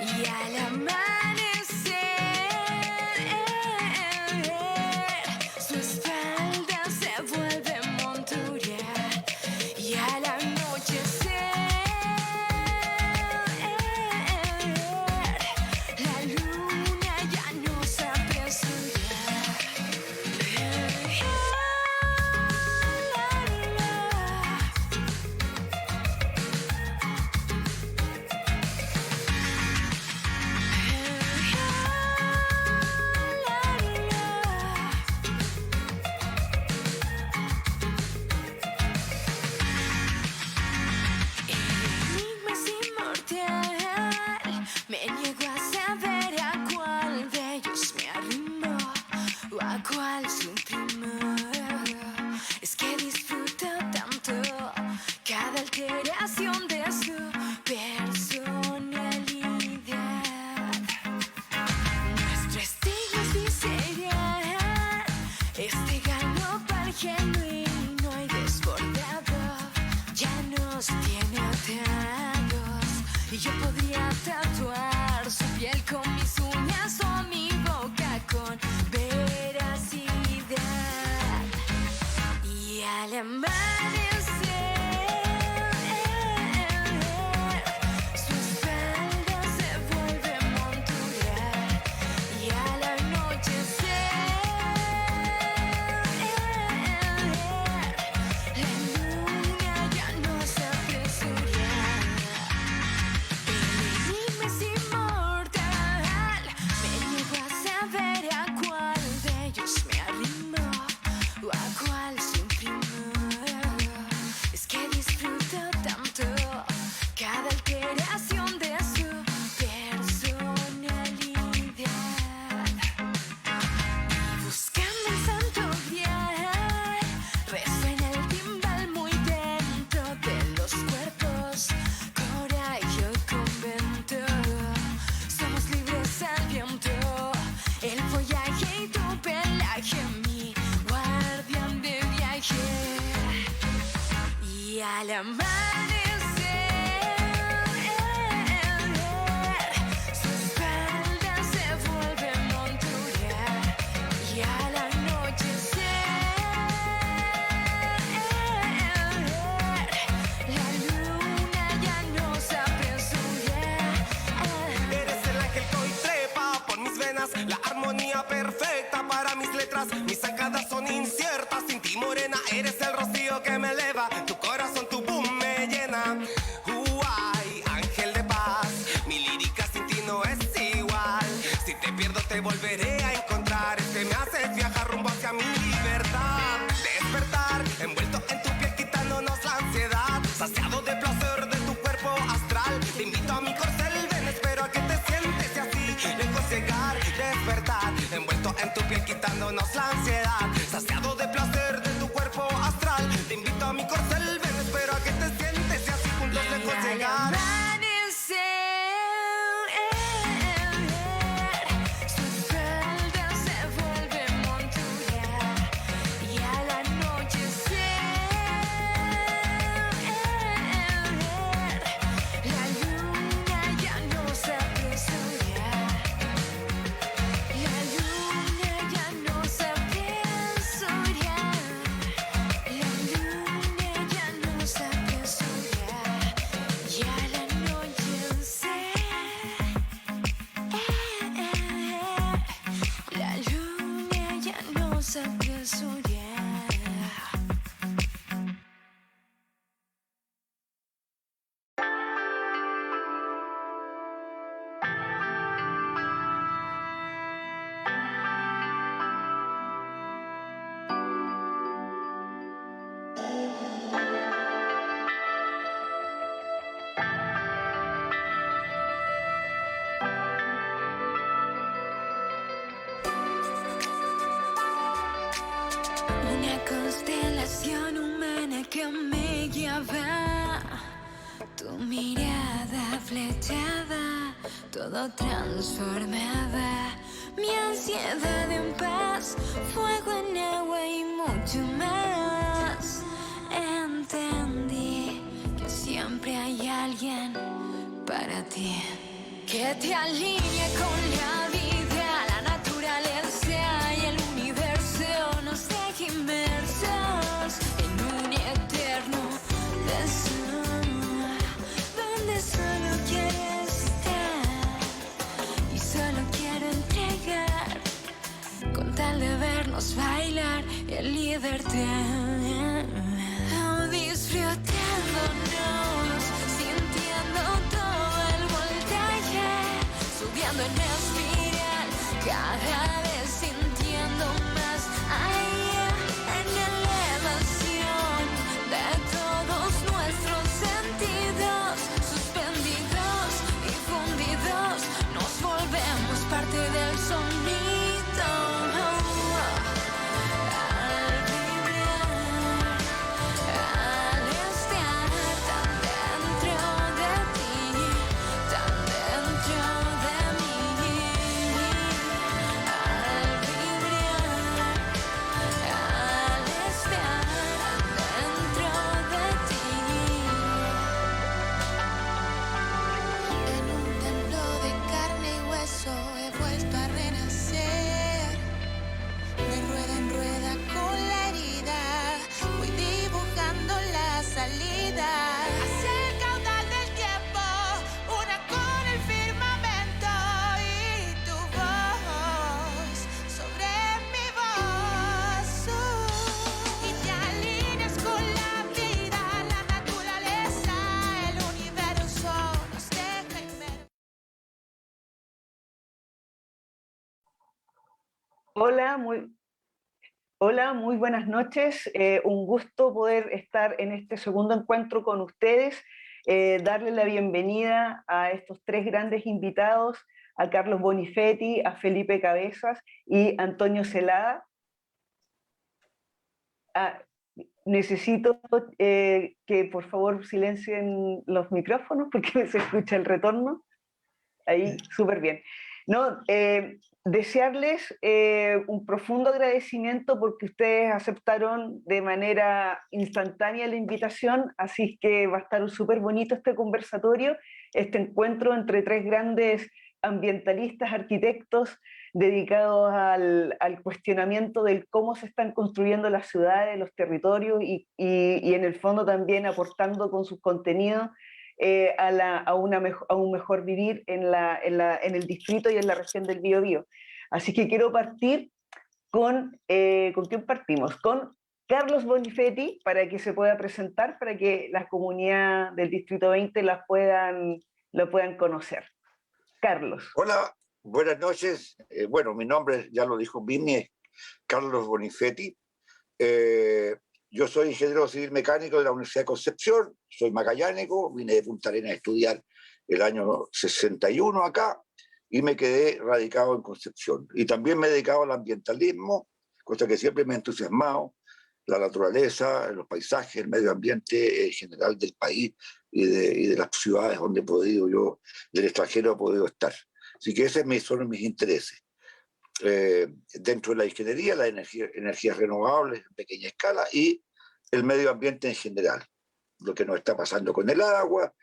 Y al amanecer, su espalda se vuelve montura. Y al anochecer, la luna ya nos apresura. Me niego a saber a cuál de ellos me arrimó o a cuál suprimó. Es que disfruto tanto cada alteración de su personalidad. Nuestro estilo es visceral, este galopar genuino y desbordado ya nos tiene atados. Y yo podría tatuar su piel con mis uñas o mi boca con veracidad. Y al amanecer, su espalda se vuelve montura. Y al anochecer, la luna ya nos apresura. Es inmortal. Me niego a saber a cuál de ellos me arrimó o a cuál suprimó. Es que disfruto tanto cada alteración de su personalidad. Y buscando el santo grial, resuena el timbal muy dentro de los cuerpos, coraje y convento. Somos libres al viento, el follaje y tu pelaje, mi guardián de viaje. Y al amanecer, su espalda se vuelve montura. Y al anochecer, la luna ya nos apresura. Eres el ángel que hoy trepa por mis venas, la armonía perfecta para mis letras. Mis sacadas son inciertas, sin ti morena eres el rocío que me eleva. Tu corazón, tu boom me llena. Ay, ángel de paz, mi lírica sin ti no es igual. Si te pierdo te volveré a encontrar. Es que me haces viajar rumbo hacia mi libertad. Despertar, envuelto en tu piel quitándonos la ansiedad. Saciado de placer de tu cuerpo astral. Te invito a mi corcel, ven, espero a que te sientes y así lejos llegar. Despertar, envuelto en tu piel quitándonos la ansiedad. Saciado de placer de tu cuerpo astral. Te invito a mi corcel, ven, espero a que te sientes y así juntos lejos llegar. Su espalda se vuelve montura. Y al anochecer, la luna ya nos apresura. La luna ya nos apresura. La luna ya nos apresura. Y al anochecer, la luna ya nos apresura. Una constelación humana que me guiaba, tu mirada flechada, todo transformaba mi ansiedad. ansiedad en paz, fuego en agua y mucho más. Entendí que siempre hay alguien para ti, que te alinea con la vida, la naturaleza y el universo nos deja inmersos en un eterno deseo, donde solo quiero estar y solo quiero entregar, con tal de vernos bailar en libertad, disfrutándonos, sintiendo todo el voltaje, subiendo en espiral, cada vez sintiendo más, en elevación de todos nuestros sentidos, suspendidos y fundidos, nos volvemos parte del sonido. Al vibrar, al estar tan dentro de ti, tan dentro de mí. Al vibrar, al estar dentro de ti. En un templo de carne y hueso he vuelto a renacer. De rueda en rueda con la herida, voy dibujando la salida. Hacia el caudal del tiempo, una con el firmamento y tu voz sobre mi voz. Y te alineas con la vida, la naturaleza, el universo nos deja inmersos. Hola, muy buenas noches. Un gusto poder estar en este segundo encuentro con ustedes, darle la bienvenida a estos tres grandes invitados, a Carlos Bonifetti, a Felipe Cabezas y Antonio Celada. Necesito que por favor silencien los micrófonos porque se escucha el retorno. Ahí, súper bien. No, desearles un profundo agradecimiento porque ustedes aceptaron de manera instantánea la invitación, así que va a estar súper bonito este conversatorio, este encuentro entre tres grandes ambientalistas, arquitectos, dedicados al cuestionamiento del cómo se están construyendo las ciudades, los territorios y en el fondo también aportando con sus contenidos a un mejor vivir en el distrito y en la región del Biobío. Así que quiero partir ¿con quién partimos? Con Carlos Bonifetti, para que se pueda presentar, para que la comunidad del Distrito 20 lo puedan conocer. Carlos. Hola, buenas noches. Bueno, mi nombre, ya lo dijo Vini, es Carlos Bonifetti. Yo soy ingeniero civil mecánico de la Universidad de Concepción, soy magallánico, vine de Punta Arenas a estudiar el año 61 acá y me quedé radicado en Concepción. Y también me he dedicado al ambientalismo, cosa que siempre me ha entusiasmado, la naturaleza, los paisajes, el medio ambiente en general del país y de las ciudades donde he podido yo, del extranjero he podido estar. Así que esos son mis intereses. Dentro de la ingeniería, las energías renovables en pequeña escala y el medio ambiente en general, lo que nos está pasando con el agua,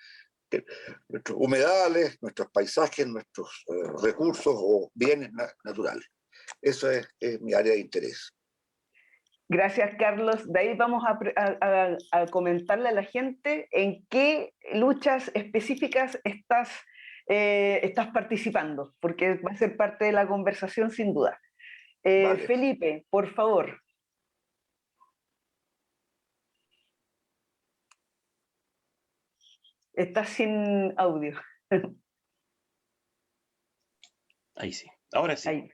nuestros humedales, nuestros paisajes, nuestros recursos o bienes naturales. Eso es mi área de interés. Gracias, Carlos. De ahí vamos a comentarle a la gente en qué luchas específicas estás participando, porque va a ser parte de la conversación sin duda. Vale. Felipe, por favor. Estás sin audio. Ahí sí, ahora sí. Ahí.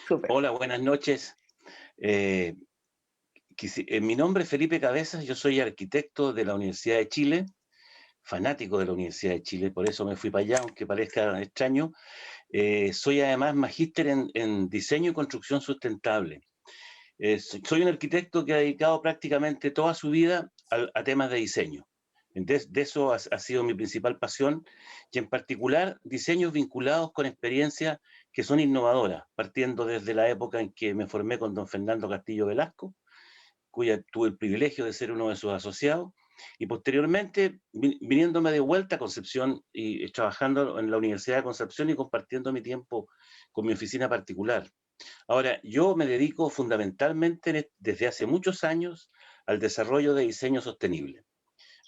Súper. Hola, buenas noches. Mi nombre es Felipe Cabezas, yo soy arquitecto de la Universidad de Chile, fanático de la Universidad de Chile, por eso me fui para allá, aunque parezca extraño. Soy además magíster en diseño y construcción sustentable. Soy un arquitecto que ha dedicado prácticamente toda su vida a temas de diseño. De eso ha sido mi principal pasión, y en particular diseños vinculados con experiencias que son innovadoras, partiendo desde la época en que me formé con don Fernando Castillo Velasco, cuya tuve el privilegio de ser uno de sus asociados, y posteriormente viniéndome de vuelta a Concepción y trabajando en la Universidad de Concepción y compartiendo mi tiempo con mi oficina particular. Ahora, yo me dedico fundamentalmente desde hace muchos años al desarrollo de diseño sostenible,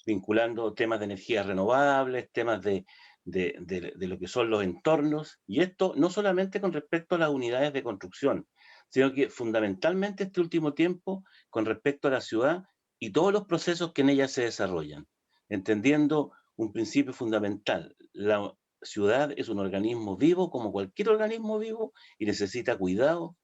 vinculando temas de energías renovables, temas de lo que son los entornos, y esto no solamente con respecto a las unidades de construcción, sino que fundamentalmente este último tiempo con respecto a la ciudad y todos los procesos que en ella se desarrollan, entendiendo un principio fundamental: la ciudad es un organismo vivo como cualquier organismo vivo y necesita cuidado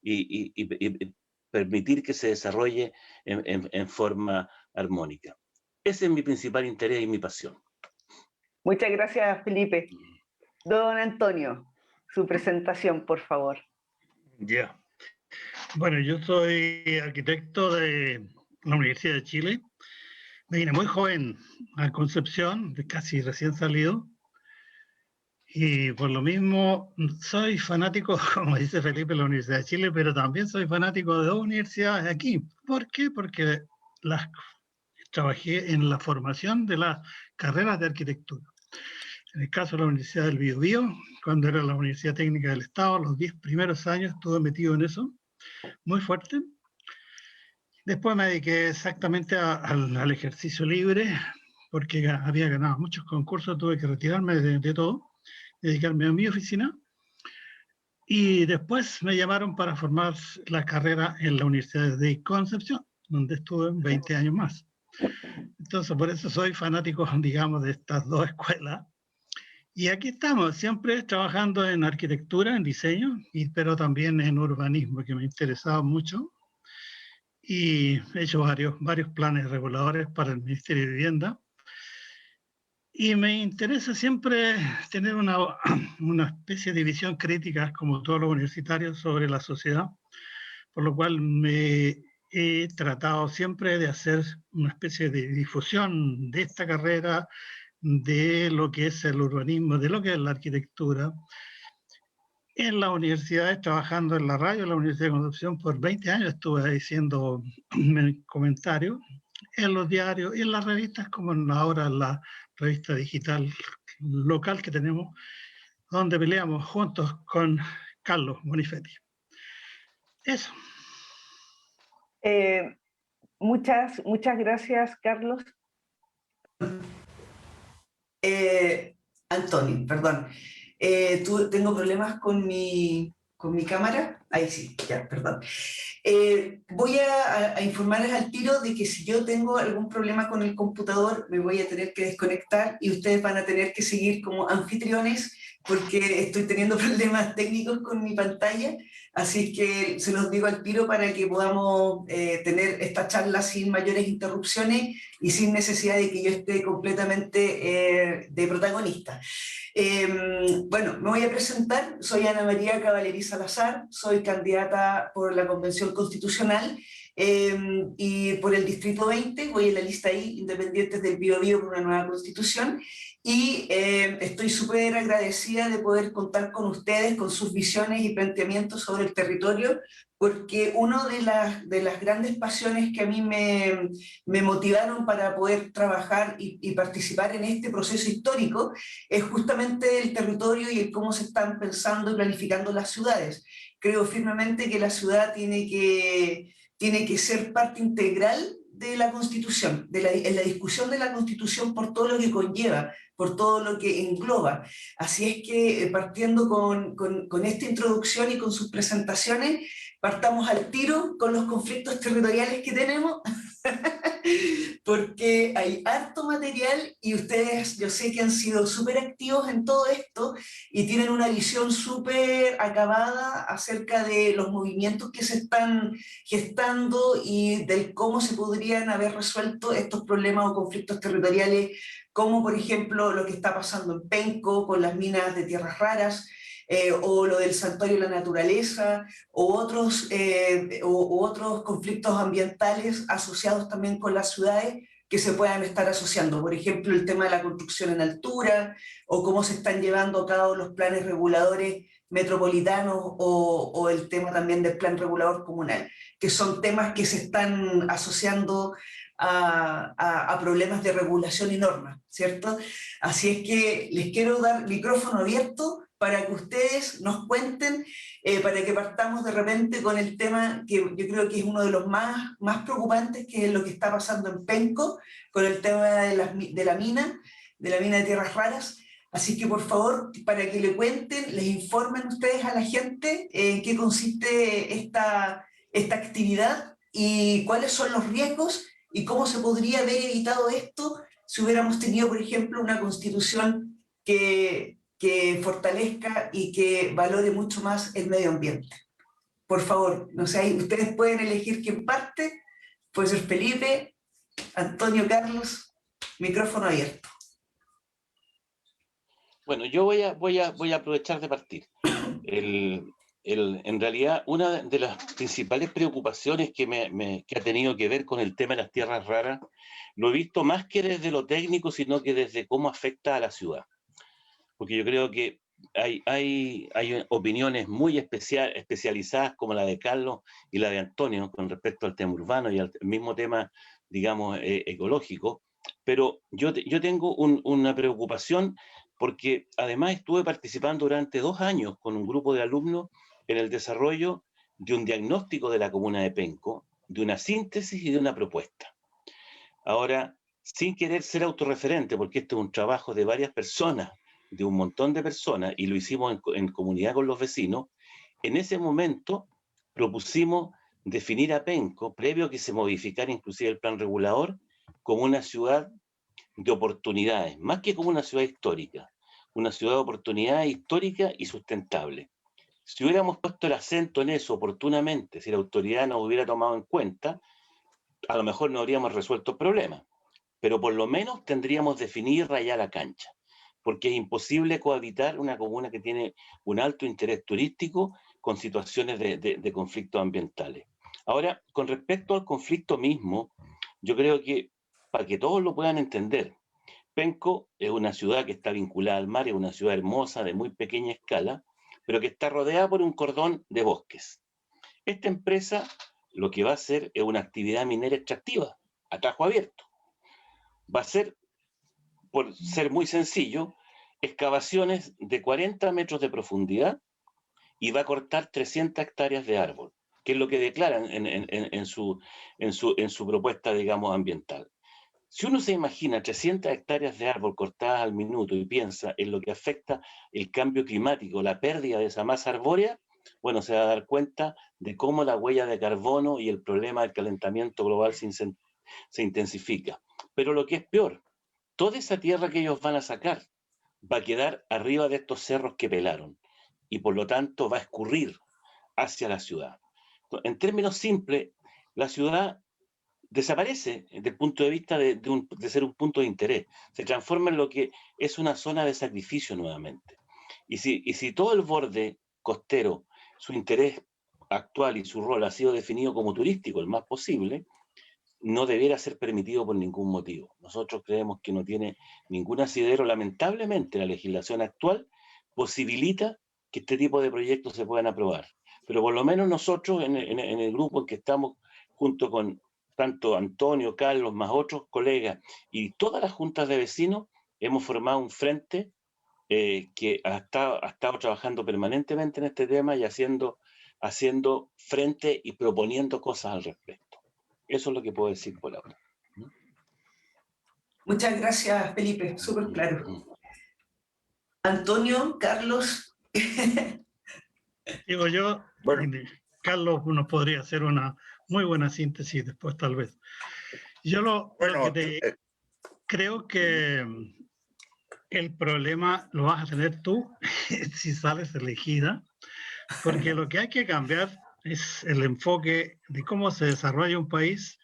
y permitir que se desarrolle en forma armónica. Ese es mi principal interés y mi pasión. Muchas gracias, Felipe. Don Antonio, su presentación, por favor. Ya. Bueno, yo soy arquitecto de la Universidad de Chile. Me vine muy joven a Concepción, casi recién salido. Y por lo mismo soy fanático, como dice Felipe, de la Universidad de Chile, pero también soy fanático de dos universidades aquí. ¿Por qué? Porque trabajé en la formación de las carreras de arquitectura. En el caso de la Universidad del Biobío, cuando era la Universidad Técnica del Estado, los 10 primeros años estuve metido en eso, muy fuerte. Después me dediqué exactamente al ejercicio libre, porque había ganado muchos concursos, tuve que retirarme de todo, dedicarme a mi oficina. Y después me llamaron para formar la carrera en la Universidad de Concepción, donde estuve 20 años más. Entonces, por eso soy fanático, digamos, de estas dos escuelas. Y aquí estamos, siempre trabajando en arquitectura, en diseño, pero también en urbanismo, que me ha interesado mucho. Y he hecho varios planes reguladores para el Ministerio de Vivienda. Y me interesa siempre tener una especie de visión crítica, como todos los universitarios, sobre la sociedad, por lo cual me he tratado siempre de hacer una especie de difusión de esta carrera, de lo que es el urbanismo, de lo que es la arquitectura. En las universidades, trabajando en la radio, en la Universidad de Concepción, por 20 años estuve diciendo comentarios en los diarios y en las revistas, como ahora en la revista digital local que tenemos, donde peleamos juntos con Carlos Bonifetti. Eso. Muchas gracias, Carlos. Antonio, perdón. Tengo problemas con mi cámara. Ahí sí, ya, perdón. Voy a informarles al tiro de que si yo tengo algún problema con el computador, me voy a tener que desconectar y ustedes van a tener que seguir como anfitriones porque estoy teniendo problemas técnicos con mi pantalla. Así que se los digo al tiro para que podamos tener esta charla sin mayores interrupciones y sin necesidad de que yo esté completamente de protagonista. Bueno, me voy a presentar. Soy Ana María Cavallerí Salazar, soy candidata por la Convención Constitucional y por el Distrito 20, voy en la lista ahí, Independientes del Biobío por una nueva Constitución. Y estoy súper agradecida de poder contar con ustedes, con sus visiones y planteamientos sobre el territorio, porque una de las grandes pasiones que a mí me motivaron para poder trabajar y participar en este proceso histórico es justamente el territorio y el cómo se están pensando y planificando las ciudades. Creo firmemente que la ciudad tiene que ser parte integral de la Constitución, en la discusión de la Constitución por todo lo que conlleva, por todo lo que engloba. Así es que partiendo con esta introducción y con sus presentaciones, partamos al tiro con los conflictos territoriales que tenemos, porque hay harto material y ustedes, yo sé que han sido súper activos en todo esto y tienen una visión súper acabada acerca de los movimientos que se están gestando y del cómo se podrían haber resuelto estos problemas o conflictos territoriales, como por ejemplo lo que está pasando en Penco con las minas de tierras raras, o lo del santuario de la naturaleza, o otros conflictos ambientales asociados también con las ciudades que se puedan estar asociando. Por ejemplo, el tema de la construcción en altura, o cómo se están llevando a cabo los planes reguladores metropolitanos o el tema también del plan regulador comunal, que son temas que se están asociando a problemas de regulación y normas, ¿cierto? Así es que les quiero dar micrófono abierto para que ustedes nos cuenten, para que partamos de repente con el tema que yo creo que es uno de los más preocupantes, que es lo que está pasando en Penco, con el tema de la mina de tierras raras. Así que por favor, para que le cuenten, les informen ustedes a la gente en qué consiste esta actividad y cuáles son los riesgos y cómo se podría haber evitado esto si hubiéramos tenido, por ejemplo, una constitución que fortalezca y que valore mucho más el medio ambiente. Por favor, no sé, ustedes pueden elegir quién parte, puede ser Felipe, Antonio, Carlos, micrófono abierto. Bueno, yo voy a aprovechar de partir. En realidad, una de las principales preocupaciones que ha tenido que ver con el tema de las tierras raras, lo he visto más que desde lo técnico, sino que desde cómo afecta a la ciudad. Porque yo creo que hay opiniones muy especializadas, como la de Carlos y la de Antonio, con respecto al tema urbano y al mismo tema, digamos, ecológico. Pero yo tengo una preocupación, porque además estuve participando durante 2 años con un grupo de alumnos en el desarrollo de un diagnóstico de la comuna de Penco, de una síntesis y de una propuesta. Ahora, sin querer ser autorreferente, porque esto es un trabajo de varias personas, de un montón de personas, y lo hicimos en comunidad con los vecinos, en ese momento propusimos definir a Penco, previo a que se modificara inclusive el plan regulador, como una ciudad de oportunidades, más que como una ciudad histórica, una ciudad de oportunidades histórica y sustentable. Si hubiéramos puesto el acento en eso oportunamente, si la autoridad nos hubiera tomado en cuenta, a lo mejor no habríamos resuelto el problema, pero por lo menos tendríamos definido y rayar la cancha, porque es imposible cohabitar una comuna que tiene un alto interés turístico con situaciones de conflictos ambientales. Ahora, con respecto al conflicto mismo, yo creo que, para que todos lo puedan entender, Penco es una ciudad que está vinculada al mar, es una ciudad hermosa, de muy pequeña escala, pero que está rodeada por un cordón de bosques. Esta empresa lo que va a hacer es una actividad minera extractiva, a tajo abierto. Va a ser, por ser muy sencillo, excavaciones de 40 metros de profundidad y va a cortar 300 hectáreas de árbol, que es lo que declaran en su propuesta, digamos, ambiental. Si uno se imagina 300 hectáreas de árbol cortadas al minuto y piensa en lo que afecta el cambio climático, la pérdida de esa masa arbórea, bueno, se va a dar cuenta de cómo la huella de carbono y el problema del calentamiento global se intensifica. Pero lo que es peor, toda esa tierra que ellos van a sacar va a quedar arriba de estos cerros que pelaron y por lo tanto va a escurrir hacia la ciudad. En términos simples, la ciudad desaparece desde el punto de vista de ser un punto de interés, se transforma en lo que es una zona de sacrificio nuevamente. Y si todo el borde costero, su interés actual y su rol ha sido definido como turístico, el más posible, no debiera ser permitido por ningún motivo. Nosotros creemos que no tiene ningún asidero. Lamentablemente, la legislación actual posibilita que este tipo de proyectos se puedan aprobar. Pero por lo menos nosotros, en el grupo en que estamos, junto con tanto Antonio, Carlos, más otros colegas y todas las juntas de vecinos, hemos formado un frente que ha estado trabajando permanentemente en este tema y haciendo frente y proponiendo cosas al respecto. Eso es lo que puedo decir por ahora. Muchas gracias, Felipe, súper claro. Antonio, Carlos. Digo yo, bueno, Carlos nos podría hacer una muy buena síntesis después, tal vez. Yo creo que el problema lo vas a tener tú si sales elegida, porque lo que hay que cambiar es el enfoque de cómo se desarrolla un país.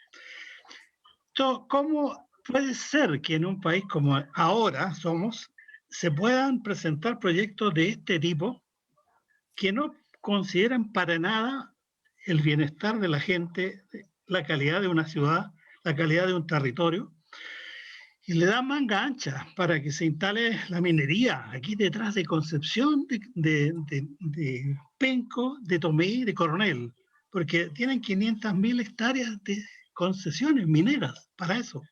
¿Cómo puede ser que en un país como ahora somos, se puedan presentar proyectos de este tipo que no consideran para nada el bienestar de la gente, la calidad de una ciudad, la calidad de un territorio, y le da manga ancha para que se instale la minería aquí detrás de Concepción, de Penco, de Tomé, de Coronel, porque tienen 500.000 hectáreas de concesiones mineras para eso.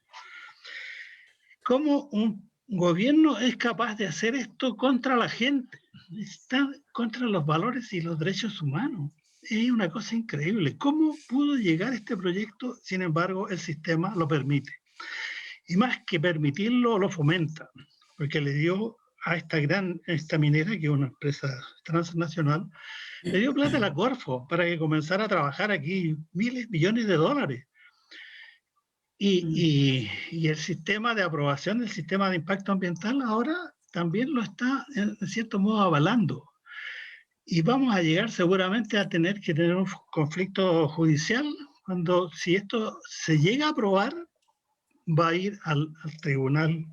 ¿Cómo un gobierno es capaz de hacer esto contra la gente? Está contra los valores y los derechos humanos. Es una cosa increíble. ¿Cómo pudo llegar este proyecto? Sin embargo, el sistema lo permite. Y más que permitirlo, lo fomenta, porque le dio a esta minera, que es una empresa transnacional, le dio plata a la Corfo para que comenzara a trabajar aquí miles, millones de dólares. Y el sistema de aprobación del sistema de impacto ambiental ahora también lo está, en cierto modo, avalando. Y vamos a llegar seguramente a tener que tener un conflicto judicial cuando, si esto se llega a aprobar, va a ir al tribunal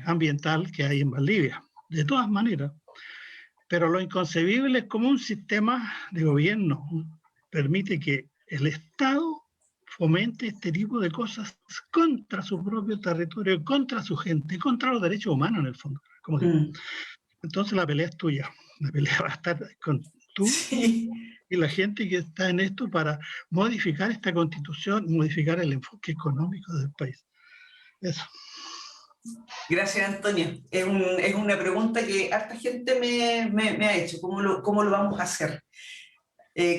ambiental que hay en Valdivia, de todas maneras. Pero lo inconcebible es cómo un sistema de gobierno permite que el Estado fomente este tipo de cosas contra su propio territorio, contra su gente, contra los derechos humanos en el fondo. Como digo. Entonces la pelea es tuya, la pelea va a estar con tú y la gente que está en esto para modificar esta constitución, modificar el enfoque económico del país. Eso. Gracias, Antonio. Es una pregunta que harta gente me ha hecho. ¿Cómo lo vamos a hacer?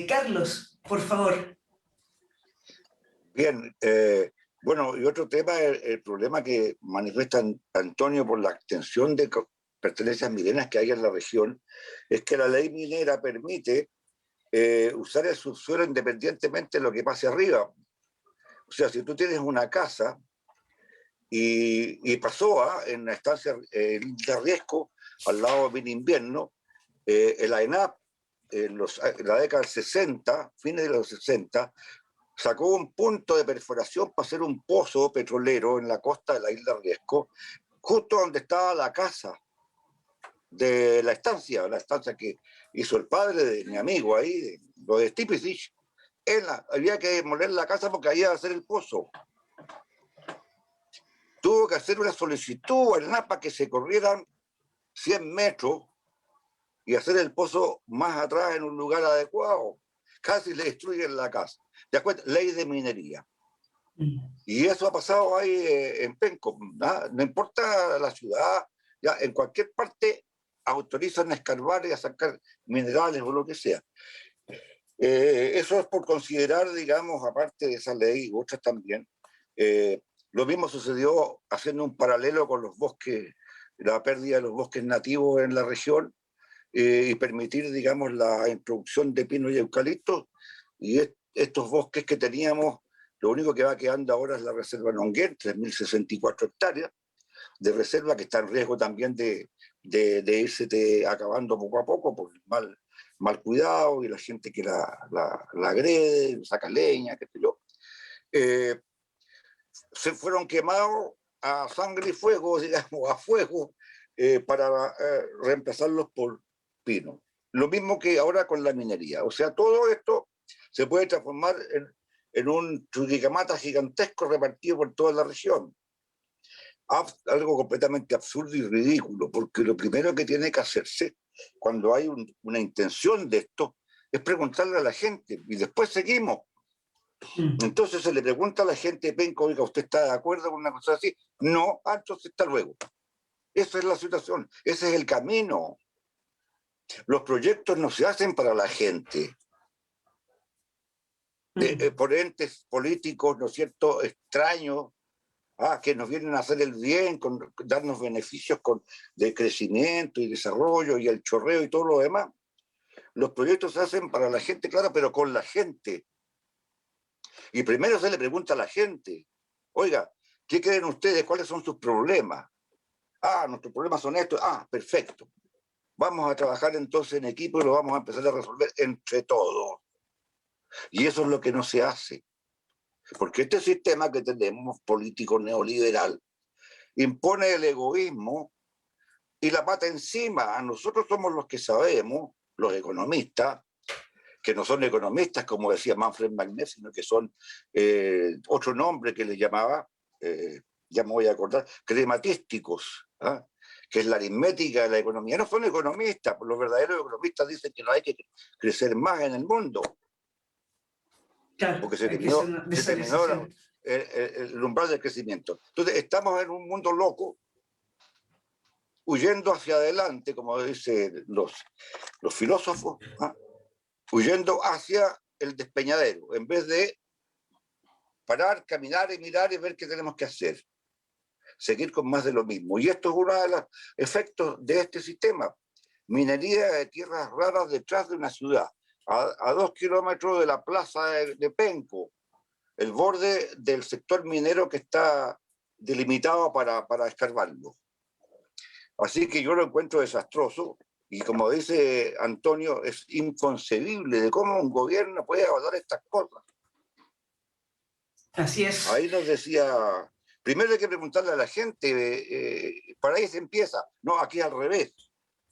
Carlos, por favor. Bien, bueno, y otro tema, el problema que manifiesta Antonio por la extensión de pertenencias mineras que hay en la región, es que la ley minera permite usar el subsuelo independientemente de lo que pase arriba. O sea, si tú tienes una casa y pasó en la estancia de Riesco, al lado de Invierno, el AENAP, en la década del 60, fines de los 60, sacó un punto de perforación para hacer un pozo petrolero en la costa de la isla Riesco, justo donde estaba la casa de la estancia que hizo el padre de mi amigo ahí, lo de Stipicich. Había que demoler la casa porque había que hacer el pozo. Tuvo que hacer una solicitud al NAPA que se corrieran 100 metros y hacer el pozo más atrás en un lugar adecuado. Casi le destruyen la casa. ¿Te acuerdas? Ley de minería. Y eso ha pasado ahí en Penco. No importa la ciudad, ya en cualquier parte autorizan a escarbar y a sacar minerales o lo que sea. Eso es por considerar, digamos, aparte de esa ley, otras también. Lo mismo sucedió haciendo un paralelo con los bosques, la pérdida de los bosques nativos en la región y permitir, digamos, la introducción de pino y eucalipto. Y estos bosques que teníamos, lo único que va quedando ahora es la reserva Nonguén, 3.064 hectáreas de reserva que está en riesgo también de irse acabando poco a poco por el mal cuidado y la gente que la agrede, saca leña, qué sé yo. Se fueron quemados a sangre y fuego, digamos, a fuego, para reemplazarlos por pino. Lo mismo que ahora con la minería. O sea, todo esto se puede transformar en un Chuquicamata gigantesco repartido por toda la región. Algo completamente absurdo y ridículo, porque lo primero que tiene que hacerse cuando hay una intención de esto es preguntarle a la gente y después seguimos. Entonces se le pregunta a la gente de Penco, oiga, ¿usted está de acuerdo con una cosa así? No, entonces está luego. Esa es la situación, ese es el camino. Los proyectos no se hacen para la gente. Por entes políticos, ¿no es cierto?, extraños, que nos vienen a hacer el bien, darnos beneficios de crecimiento y desarrollo y el chorreo y todo lo demás. Los proyectos se hacen para la gente, claro, pero con la gente. Y primero se le pregunta a la gente, oiga, ¿qué creen ustedes? ¿Cuáles son sus problemas? Nuestros problemas son estos. Perfecto. Vamos a trabajar entonces en equipo y lo vamos a empezar a resolver entre todos. Y eso es lo que no se hace. Porque este sistema que tenemos, político neoliberal, impone el egoísmo y la pata encima. Nosotros somos los que sabemos, los economistas, que no son economistas, como decía Manfred Magnet, sino que son otro nombre que le llamaba, ya me voy a acordar, crematísticos, ¿ah? Que es la aritmética de la economía. No son economistas, los verdaderos economistas dicen que no hay que crecer más en el mundo, Claro, porque se hay que terminó, hacer una se terminó descentralización. el umbral del crecimiento. Entonces estamos en un mundo loco, huyendo hacia adelante, como dicen los filósofos, ¿ah? Huyendo hacia el despeñadero, en vez de parar, caminar y mirar y ver qué tenemos que hacer. Seguir con más de lo mismo. Y esto es uno de los efectos de este sistema. Minería de tierras raras detrás de una ciudad, a 2 kilómetros de la plaza de Penco, el borde del sector minero que está delimitado para escarbarlo. Así que yo lo encuentro desastroso, y como dice Antonio, es inconcebible de cómo un gobierno puede evaluar estas cosas. Así es. Ahí nos decía, primero hay que preguntarle a la gente, para ahí se empieza. No, aquí al revés.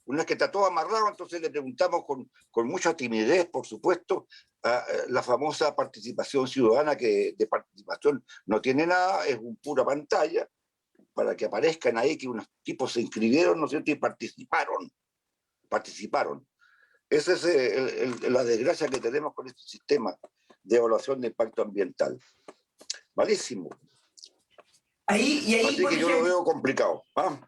Una vez que está todo amarrado, entonces le preguntamos con mucha timidez, por supuesto, a la famosa participación ciudadana, que de participación no tiene nada, es una pura pantalla, para que aparezcan ahí que unos tipos se inscribieron, ¿no es cierto?, y participaron. Esa es la desgracia que tenemos con este sistema de evaluación de impacto ambiental. Malísimo. Ahí, así que yo lo veo complicado. ¿Ah?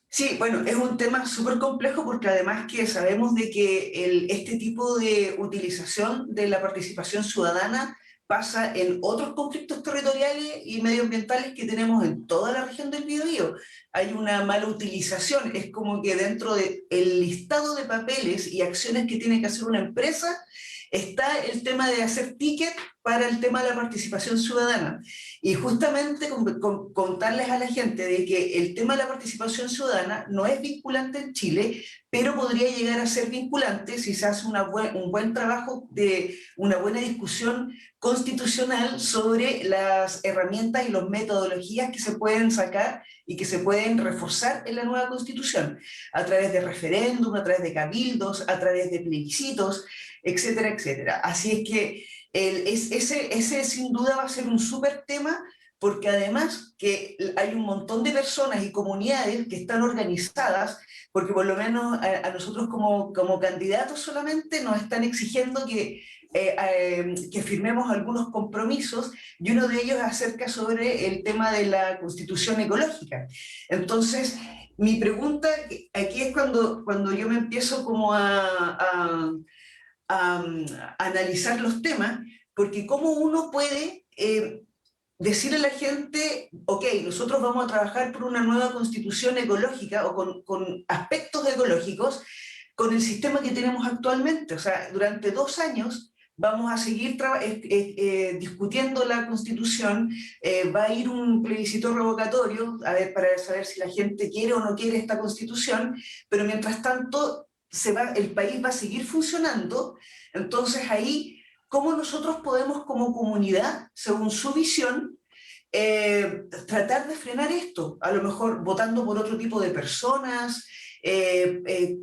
Sí, bueno, es un tema súper complejo porque además que sabemos de que este tipo de utilización de la participación ciudadana pasa en otros conflictos territoriales y medioambientales que tenemos en toda la región del Biobío. Hay una mala utilización, es como que dentro del listado de papeles y acciones que tiene que hacer una empresa está el tema de hacer ticket para el tema de la participación ciudadana. Y justamente contarles a la gente de que el tema de la participación ciudadana no es vinculante en Chile, pero podría llegar a ser vinculante si se hace un buen trabajo de una buena discusión constitucional sobre las herramientas y las metodologías que se pueden sacar y que se pueden reforzar en la nueva Constitución, a través de referéndum, a través de cabildos, a través de plebiscitos, etcétera, etcétera. Así es que ese sin duda va a ser un súper tema, porque además que hay un montón de personas y comunidades que están organizadas, porque por lo menos a nosotros como candidatos solamente nos están exigiendo que firmemos algunos compromisos, y uno de ellos acerca sobre el tema de la constitución ecológica. Entonces, mi pregunta aquí es cuando yo me empiezo como a analizar los temas, porque cómo uno puede decirle a la gente, ok, nosotros vamos a trabajar por una nueva constitución ecológica o con aspectos ecológicos con el sistema que tenemos actualmente. O sea, durante 2 años vamos a seguir discutiendo la Constitución, va a ir un plebiscito revocatorio para saber si la gente quiere o no quiere esta Constitución, pero mientras tanto el país va a seguir funcionando. Entonces ahí, ¿cómo nosotros podemos como comunidad, según su visión, tratar de frenar esto? A lo mejor votando por otro tipo de personas.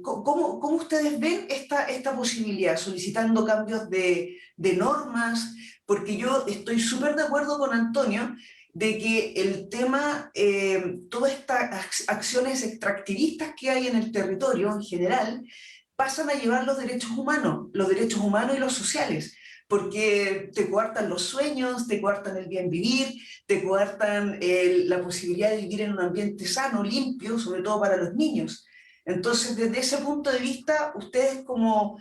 ¿Cómo ustedes ven esta posibilidad? ¿Solicitando cambios de normas? Porque yo estoy súper de acuerdo con Antonio de que el tema, todas estas acciones extractivistas que hay en el territorio en general, pasan a llevar los derechos humanos y los sociales, porque te coartan los sueños, te coartan el bien vivir, te coartan la posibilidad de vivir en un ambiente sano, limpio, sobre todo para los niños. Entonces, desde ese punto de vista, ustedes como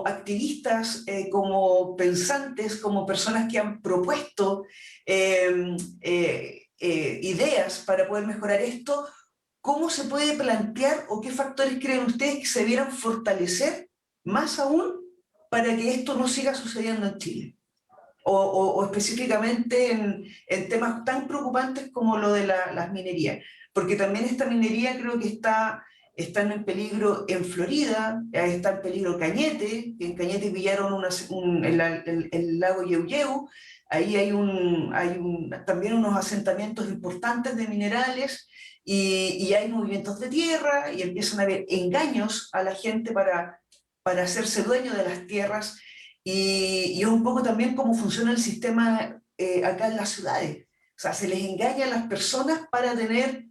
activistas, como pensantes, como personas que han propuesto ideas para poder mejorar esto, ¿cómo se puede plantear o qué factores creen ustedes que se debieran fortalecer más aún para que esto no siga sucediendo en Chile? O específicamente en temas tan preocupantes como lo de las minerías. Porque también esta minería creo que están en peligro en Florida, está en peligro Cañete, en Cañete pillaron el lago Yeuyeu, ahí hay también unos asentamientos importantes de minerales, y hay movimientos de tierra, y empiezan a haber engaños a la gente para hacerse dueño de las tierras, y es un poco también cómo funciona el sistema acá en las ciudades. O sea, se les engaña a las personas para tener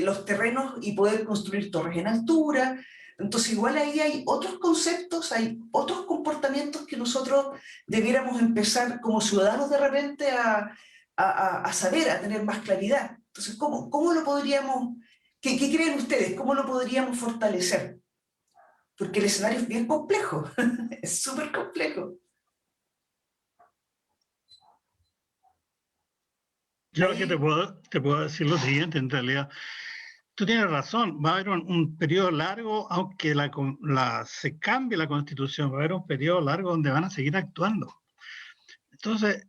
los terrenos y poder construir torres en altura. Entonces, igual ahí hay otros conceptos, hay otros comportamientos que nosotros debiéramos empezar como ciudadanos de repente a saber, a tener más claridad. Entonces, ¿cómo lo podríamos, qué creen ustedes? ¿Cómo lo podríamos fortalecer? Porque el escenario es bien complejo, es súper complejo. Yo aquí te puedo decir lo siguiente, en realidad. Tú tienes razón, va a haber un periodo largo, aunque se cambie la Constitución, va a haber un periodo largo donde van a seguir actuando. Entonces,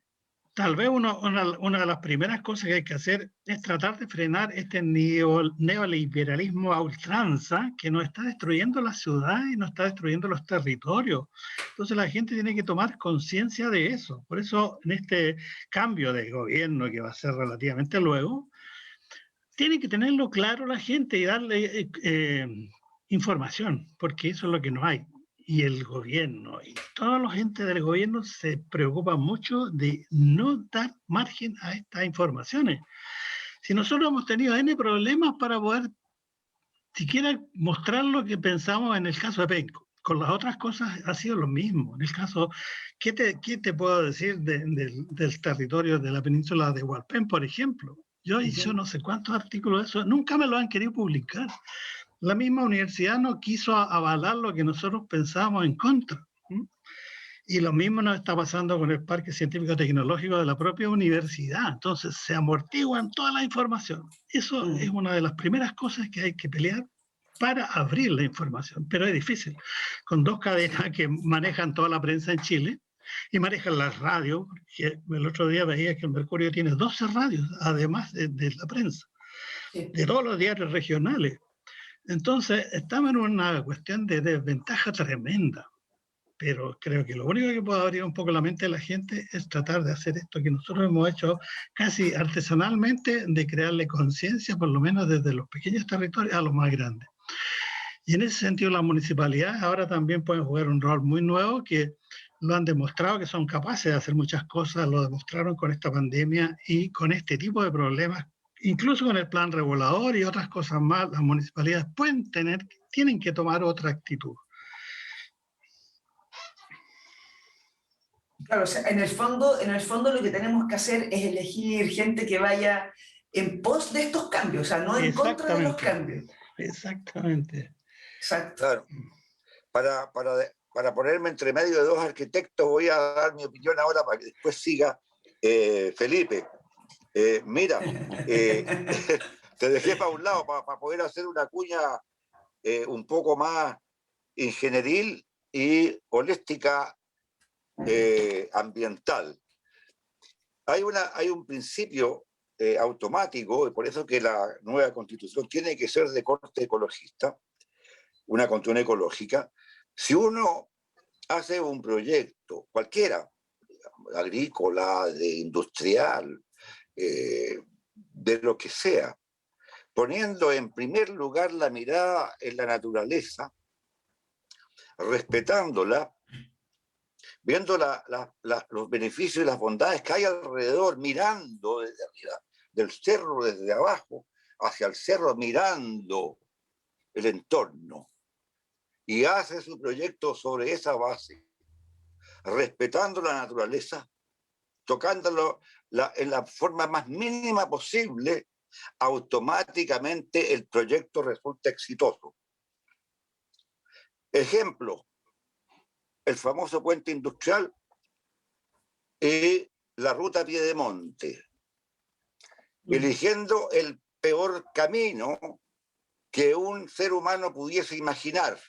tal vez una de las primeras cosas que hay que hacer es tratar de frenar este neoliberalismo a ultranza que nos está destruyendo la ciudad y nos está destruyendo los territorios. Entonces la gente tiene que tomar conciencia de eso. Por eso en este cambio de gobierno que va a ser relativamente luego, tiene que tenerlo claro la gente y darle información, porque eso es lo que no hay. Y el gobierno y toda la gente del gobierno se preocupa mucho de no dar margen a estas informaciones. Si nosotros hemos tenido N problemas para poder siquiera mostrar lo que pensamos en el caso de Penco, con las otras cosas ha sido lo mismo. En el caso, ¿qué te puedo decir del territorio de la península de Hualpén, por ejemplo? Yo hice no sé cuántos artículos de eso, nunca me lo han querido publicar. La misma universidad no quiso avalar lo que nosotros pensábamos en contra. Y lo mismo nos está pasando con el Parque Científico Tecnológico de la propia universidad. Entonces se amortiguan toda la información. Eso es una de las primeras cosas que hay que pelear para abrir la información. Pero es difícil. Con dos cadenas que manejan toda la prensa en Chile y manejan las radios. El otro día veía que el Mercurio tiene 12 radios, además de la prensa, de todos los diarios regionales. Entonces, estamos en una cuestión de desventaja tremenda, pero creo que lo único que puede abrir un poco la mente de la gente es tratar de hacer esto que nosotros hemos hecho casi artesanalmente, de crearle conciencia, por lo menos desde los pequeños territorios a los más grandes. Y en ese sentido, las municipalidades ahora también pueden jugar un rol muy nuevo, que lo han demostrado que son capaces de hacer muchas cosas, lo demostraron con esta pandemia y con este tipo de problemas. Incluso con el plan regulador y otras cosas más, las municipalidades tienen que tomar otra actitud. Claro, o sea, en el fondo lo que tenemos que hacer es elegir gente que vaya en pos de estos cambios, o sea, no en contra de los cambios. Exactamente. Exacto. Claro. Para ponerme entre medio de dos arquitectos, voy a dar mi opinión ahora para que después siga Felipe. Mira, te dejé para un lado para poder hacer una cuña un poco más ingenieril y holística ambiental. Hay un principio automático, y por eso que la nueva constitución tiene que ser de corte ecologista, una constitución ecológica. Si uno hace un proyecto, cualquiera, agrícola, industrial, de lo que sea, poniendo en primer lugar la mirada en la naturaleza, respetándola, viendo los beneficios y las bondades que hay alrededor, mirando desde arriba, del cerro, desde abajo, hacia el cerro, mirando el entorno, y hace su proyecto sobre esa base, respetando la naturaleza, tocándolo en la forma más mínima posible, automáticamente el proyecto resulta exitoso. Ejemplo, el famoso puente industrial y la ruta Piedemonte, eligiendo el peor camino que un ser humano pudiese imaginar.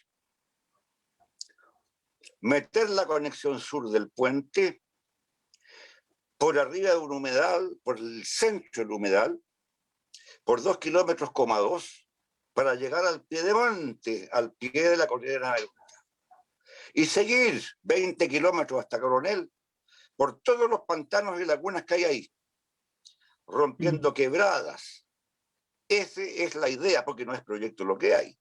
Meter la conexión sur del puente por arriba de un humedal, por el centro del humedal, por 2,2 kilómetros, para llegar al Piedemonte, al pie de la cordillera del y seguir 20 kilómetros hasta Coronel, por todos los pantanos y lagunas que hay ahí, rompiendo quebradas. Esa es la idea, porque no es proyecto lo que hay.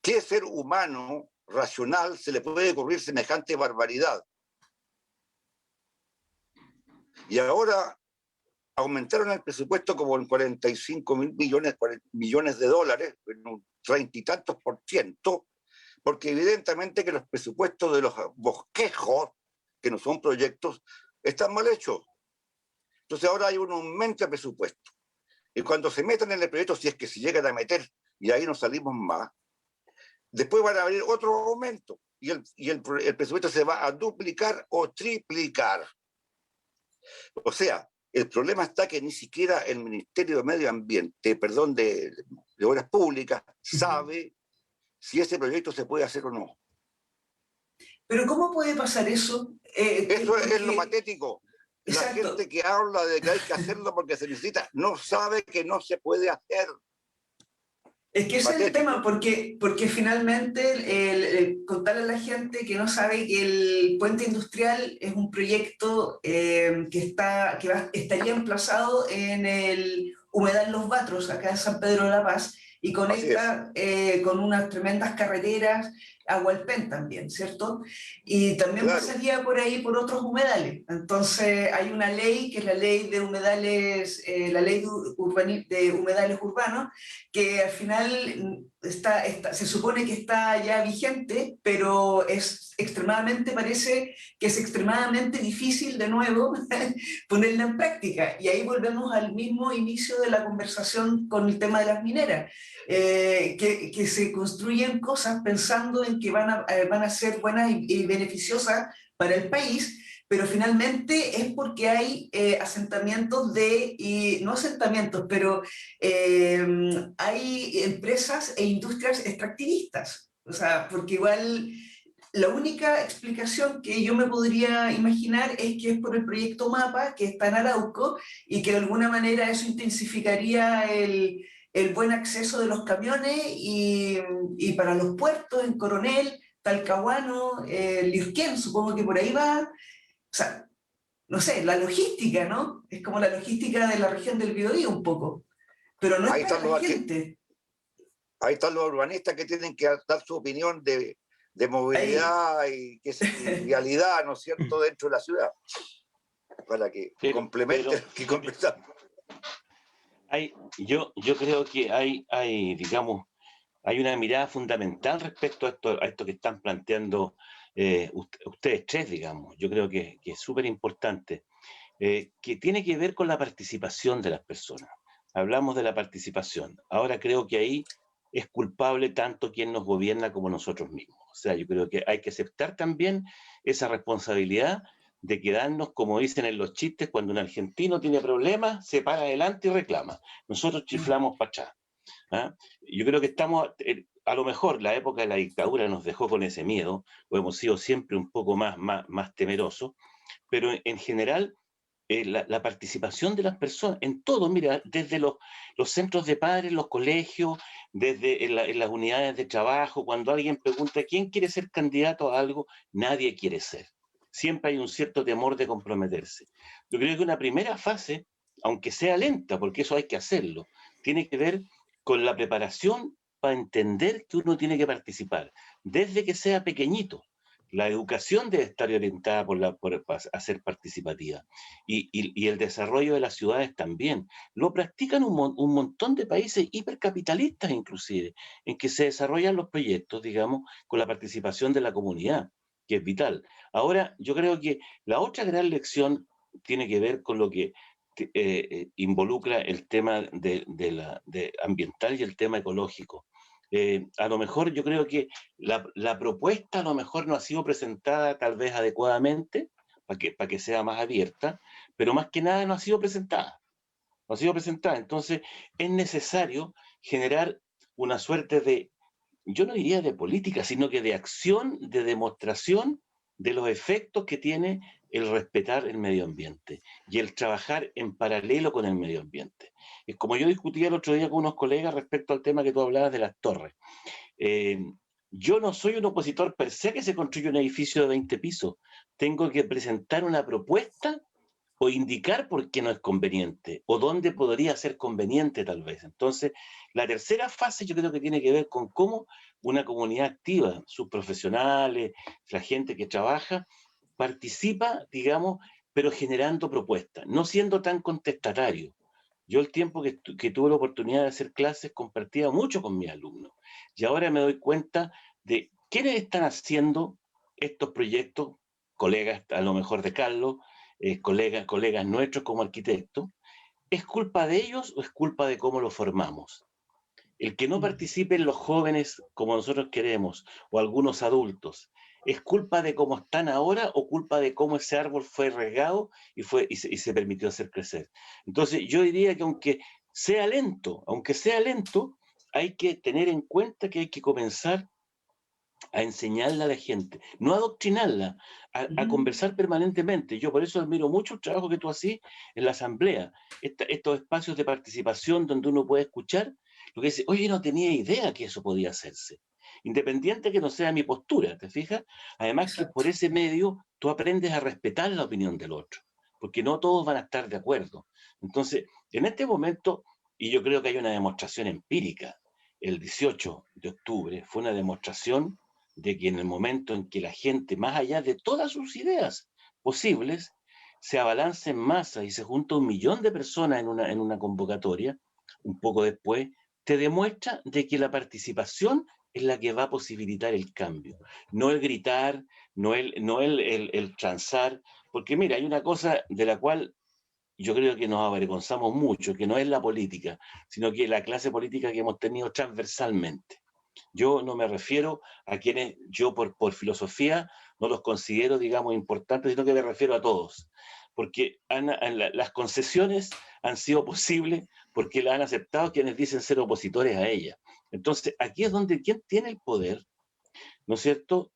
¿Qué ser humano racional se le puede ocurrir semejante barbaridad? Y ahora aumentaron el presupuesto como en 45.000 millones de dólares, en un 30 y tantos %, porque evidentemente que los presupuestos de los bosquejos, que no son proyectos, están mal hechos. Entonces ahora hay un aumento de presupuesto. Y cuando se metan en el proyecto, si es que se llegan a meter, y ahí nos salimos más, después van a haber otro aumento, y el presupuesto se va a duplicar o triplicar. O sea, el problema está que ni siquiera el Ministerio de Medio Ambiente, perdón, de Obras Públicas, sabe si ese proyecto se puede hacer o no. Pero ¿cómo puede pasar eso? Eso es lo patético. La Exacto. gente que habla de que hay que hacerlo porque se necesita, no sabe que no se puede hacer. Es que ese es el tema, porque finalmente contarle a la gente que no sabe que el puente industrial es un proyecto que estaría emplazado en el humedal Los Batros, acá en San Pedro de la Paz, y conecta con unas tremendas carreteras a Hualpén también, ¿cierto? Y también pasaría por ahí por otros humedales. Entonces hay una ley, que es la ley de humedales, la ley de humedales urbanos, que al final se supone que está ya vigente, pero parece que es extremadamente difícil de nuevo ponerla en práctica. Y ahí volvemos al mismo inicio de la conversación con el tema de las mineras, que se construyen cosas pensando en que van a ser buenas y beneficiosas para el país, pero finalmente es porque hay asentamientos no asentamientos, pero hay empresas e industrias extractivistas. O sea, porque igual la única explicación que yo me podría imaginar es que es por el proyecto MAPA, que está en Arauco, y que de alguna manera eso intensificaría el buen acceso de los camiones y para los puertos en Coronel, Talcahuano, Lirquén, supongo que por ahí va. O sea, no sé, la logística, ¿no? Es como la logística de la región del Biobío un poco, pero no ahí es para la gente. Ahí están los urbanistas que tienen que dar su opinión de movilidad y vialidad, ¿no es cierto?, dentro de la ciudad, para que complementen lo que conversamos. Yo creo que digamos, hay una mirada fundamental respecto a esto que están planteando ustedes tres, digamos. Yo creo que es súper importante, que tiene que ver con la participación de las personas. Hablamos de la participación. Ahora creo que ahí es culpable tanto quien nos gobierna como nosotros mismos. O sea, yo creo que hay que aceptar también esa responsabilidad de quedarnos, como dicen en los chistes, cuando un argentino tiene problemas, se para adelante y reclama. Nosotros chiflamos para atrás. ¿Ah? Yo creo que estamos, a lo mejor la época de la dictadura nos dejó con ese miedo, o hemos sido siempre un poco más temerosos, pero en general la participación de las personas en todo, mira, desde los centros de padres, los colegios, desde en las unidades de trabajo, cuando alguien pregunta quién quiere ser candidato a algo, nadie quiere ser. Siempre hay un cierto temor de comprometerse. Yo creo que una primera fase, aunque sea lenta, porque eso hay que hacerlo, tiene que ver con la preparación para entender que uno tiene que participar, desde que sea pequeñito. La educación debe estar orientada a ser participativa y el desarrollo de las ciudades también. Lo practican un montón de países hipercapitalistas inclusive, en que se desarrollan los proyectos, digamos, con la participación de la comunidad, que es vital. Ahora, yo creo que la otra gran lección tiene que ver con lo que involucra el tema de ambiental y el tema ecológico. A lo mejor yo creo que la propuesta a lo mejor no ha sido presentada tal vez adecuadamente para que sea más abierta, pero más que nada no ha sido presentada. No ha sido presentada. Entonces es necesario generar una suerte de, yo no diría de política, sino que de acción, de demostración de los efectos que tiene el respetar el medio ambiente y el trabajar en paralelo con el medio ambiente. Es como yo discutía el otro día con unos colegas respecto al tema que tú hablabas de las torres. Yo no soy un opositor per se que se construya un edificio de 20 pisos. Tengo que presentar una propuesta o indicar por qué no es conveniente o dónde podría ser conveniente tal vez. Entonces, la tercera fase yo creo que tiene que ver con cómo una comunidad activa, sus profesionales, la gente que trabaja, participa, digamos, pero generando propuestas, no siendo tan contestatario. Yo el tiempo que tuve la oportunidad de hacer clases compartía mucho con mis alumnos y ahora me doy cuenta de quiénes están haciendo estos proyectos, colegas a lo mejor de Carlos, colegas nuestros como arquitectos. ¿Es culpa de ellos o es culpa de cómo los formamos? El que no participen los jóvenes como nosotros queremos o algunos adultos, ¿es culpa de cómo están ahora o culpa de cómo ese árbol fue regado y se permitió hacer crecer? Entonces yo diría que aunque sea lento, hay que tener en cuenta que hay que comenzar a enseñarle a la gente, no a adoctrinarla, a conversar permanentemente. Yo por eso admiro mucho el trabajo que tú haces en la asamblea, estos espacios de participación donde uno puede escuchar lo que dice, oye, no tenía idea que eso podía hacerse. Independiente que no sea mi postura, ¿te fijas? Además que por ese medio tú aprendes a respetar la opinión del otro, porque no todos van a estar de acuerdo. Entonces, en este momento, y yo creo que hay una demostración empírica, el 18 de octubre fue una demostración de que en el momento en que la gente, más allá de todas sus ideas posibles, se abalanza en masa y se junta 1 millón de personas en una convocatoria, un poco después, te demuestra de que la participación es la que va a posibilitar el cambio. No el gritar, no el transar, porque mira, hay una cosa de la cual yo creo que nos avergonzamos mucho, que no es la política, sino que la clase política que hemos tenido transversalmente. Yo no me refiero a quienes yo por filosofía no los considero, digamos, importantes, sino que me refiero a todos. Porque las concesiones han sido posibles porque las han aceptado quienes dicen ser opositores a ellas. Entonces, aquí es donde quien tiene el poder, ¿no es cierto?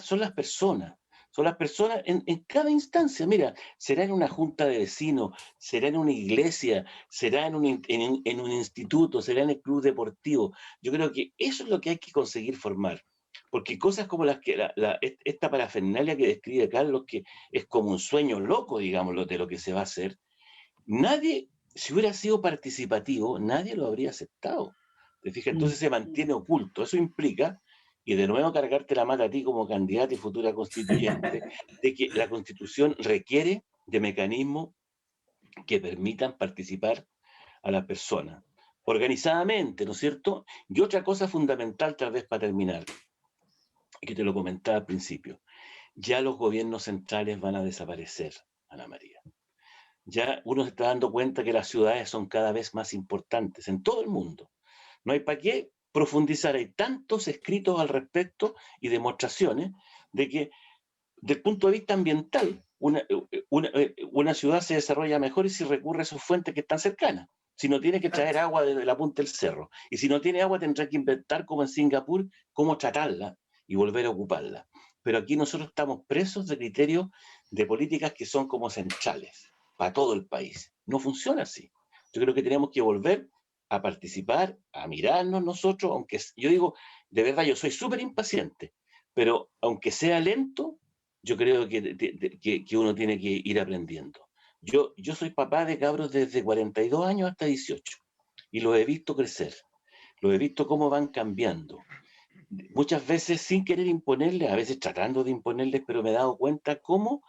Son las personas. Son las personas en cada instancia. Mira, será en una junta de vecinos, será en una iglesia, será en un instituto, será en el club deportivo. Yo creo que eso es lo que hay que conseguir formar. Porque cosas como esta parafernalia que describe Carlos, que es como un sueño loco, digamos, de lo que se va a hacer, nadie, si hubiera sido participativo, nadie lo habría aceptado. ¿Te fijas? Entonces se mantiene oculto. Eso implica, y de nuevo cargarte la mata a ti como candidata y futura constituyente, de que la Constitución requiere de mecanismos que permitan participar a las personas organizadamente, ¿no es cierto? Y otra cosa fundamental, tal vez para terminar, y que te lo comentaba al principio, ya los gobiernos centrales van a desaparecer, Ana María. Ya uno se está dando cuenta que las ciudades son cada vez más importantes en todo el mundo. No hay para qué profundizar, hay tantos escritos al respecto y demostraciones de que, desde el punto de vista ambiental, una ciudad se desarrolla mejor si recurre a sus fuentes que están cercanas. Si no tiene que traer agua desde la punta del cerro. Y si no tiene agua, tendrá que inventar, como en Singapur, cómo tratarla y volver a ocuparla. Pero aquí nosotros estamos presos de criterios de políticas que son como centrales para todo el país. No funciona así. Yo creo que tenemos que volver a participar, a mirarnos nosotros, aunque yo digo, de verdad, yo soy súper impaciente, pero aunque sea lento, yo creo que uno tiene que ir aprendiendo. Yo soy papá de cabros desde 42 años hasta 18 y los he visto crecer, los he visto cómo van cambiando. Muchas veces sin querer imponerles, a veces tratando de imponerles, pero me he dado cuenta cómo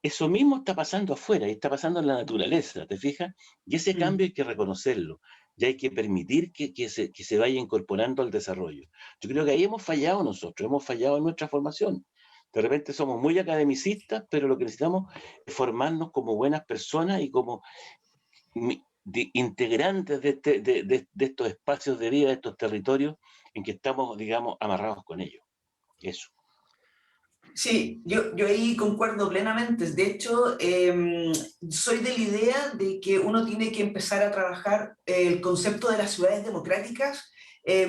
eso mismo está pasando afuera y está pasando en la naturaleza, ¿te fijas? Y ese cambio hay que reconocerlo y hay que permitir que se vaya incorporando al desarrollo. Yo creo que ahí hemos fallado nosotros, hemos fallado en nuestra formación. De repente somos muy academicistas, pero lo que necesitamos es formarnos como buenas personas y como integrantes de estos espacios de vida, de estos territorios en que estamos, digamos, amarrados con ellos. Eso. Sí, yo ahí concuerdo plenamente. De hecho, soy de la idea de que uno tiene que empezar a trabajar el concepto de las ciudades democráticas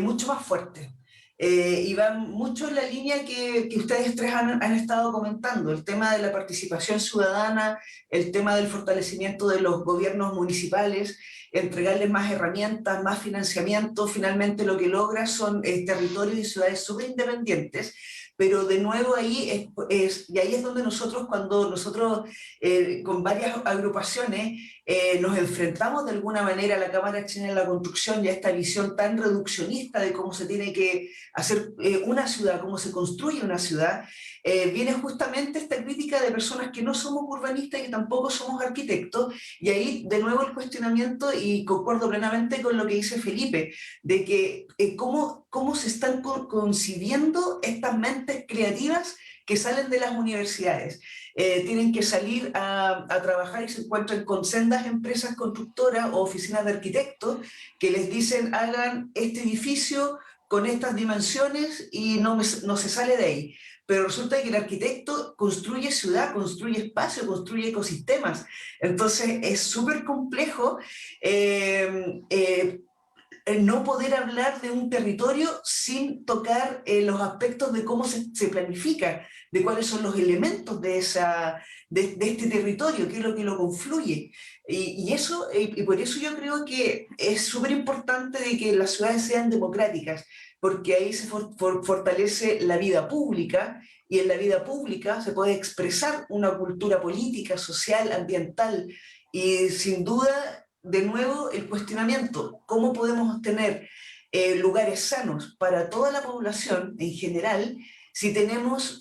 mucho más fuerte. Y va mucho en la línea que ustedes tres han estado comentando, el tema de la participación ciudadana, el tema del fortalecimiento de los gobiernos municipales, entregarles más herramientas, más financiamiento. Finalmente lo que logra son territorios y ciudades súper independientes. Pero de nuevo y ahí es donde cuando nosotros con varias agrupaciones nos enfrentamos de alguna manera a la Cámara Chilena de la Construcción y a esta visión tan reduccionista de cómo se tiene que hacer una ciudad, cómo se construye una ciudad, viene justamente esta crítica de personas que no somos urbanistas y que tampoco somos arquitectos, y ahí de nuevo el cuestionamiento, y concuerdo plenamente con lo que dice Felipe, de que cómo se están concibiendo estas mentes creativas que salen de las universidades. Tienen que salir a trabajar y se encuentran con sendas empresas constructoras o oficinas de arquitectos que les dicen hagan este edificio con estas dimensiones y no se sale de ahí. Pero resulta que el arquitecto construye ciudad, construye espacio, construye ecosistemas. Entonces es súper complejo no poder hablar de un territorio sin tocar los aspectos de cómo se planifica, de cuáles son los elementos de este territorio, qué es lo que lo confluye. Y por eso yo creo que es súper importante de que las ciudades sean democráticas, porque ahí se fortalece la vida pública, y en la vida pública se puede expresar una cultura política, social, ambiental, y sin duda, de nuevo, el cuestionamiento, ¿cómo podemos tener lugares sanos para toda la población en general si tenemos,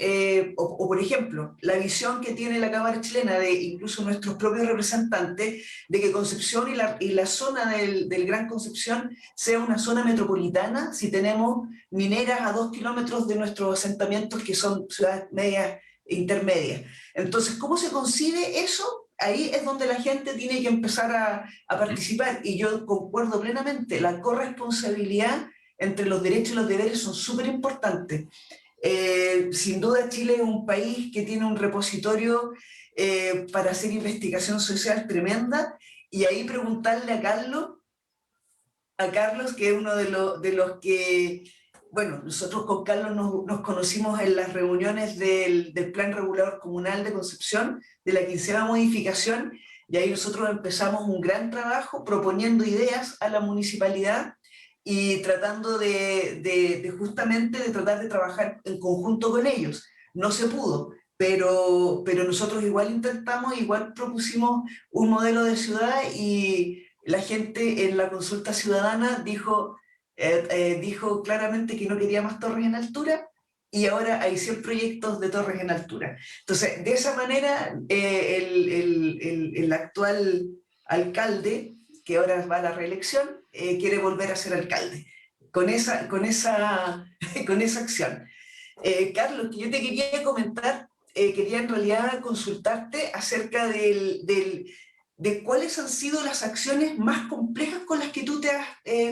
o por ejemplo, la visión que tiene la Cámara Chilena, de incluso nuestros propios representantes, de que Concepción y la zona del Gran Concepción sea una zona metropolitana, si tenemos mineras a 2 kilómetros de nuestros asentamientos que son ciudades medias e intermedias? Entonces, ¿cómo se concibe eso? Ahí es donde la gente tiene que empezar a participar, y yo concuerdo plenamente, la corresponsabilidad entre los derechos y los deberes son súper importantes. Sin duda Chile es un país que tiene un repositorio para hacer investigación social tremenda, y ahí preguntarle a Carlos, que es uno de los que, bueno, nosotros con Carlos nos conocimos en las reuniones del Plan Regulador Comunal de Concepción, de la 15ª modificación, y ahí nosotros empezamos un gran trabajo proponiendo ideas a la municipalidad y tratando justamente de tratar de trabajar en conjunto con ellos. No se pudo, pero nosotros igual intentamos, igual propusimos un modelo de ciudad, y la gente en la consulta ciudadana dijo claramente que no quería más torres en altura, y ahora hay 100 proyectos de torres en altura. Entonces, de esa manera, el actual alcalde, que ahora va a la reelección, quiere volver a ser alcalde, con esa acción. Carlos, que yo te quería comentar, quería en realidad consultarte acerca de cuáles han sido las acciones más complejas con las que tú te has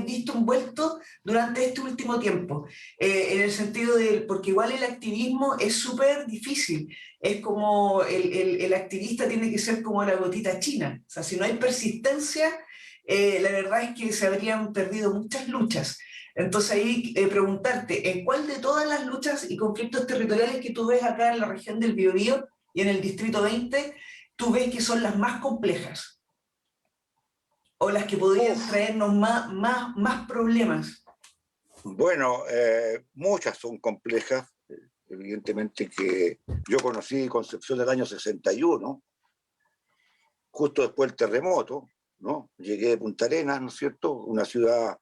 visto envuelto durante este último tiempo. En el sentido porque igual el activismo es súper difícil, es como el activista tiene que ser como la gotita china, o sea, si no hay persistencia, la verdad es que se habrían perdido muchas luchas. Entonces ahí preguntarte, ¿en cuál de todas las luchas y conflictos territoriales que tú ves acá en la región del Biobío y en el Distrito 20, tú ves que son las más complejas, o las que podrían traernos más problemas? Bueno, muchas son complejas. Evidentemente que yo conocí Concepción del año 61, justo después del terremoto, ¿no? Llegué de Punta Arenas, ¿no es cierto? Una ciudad,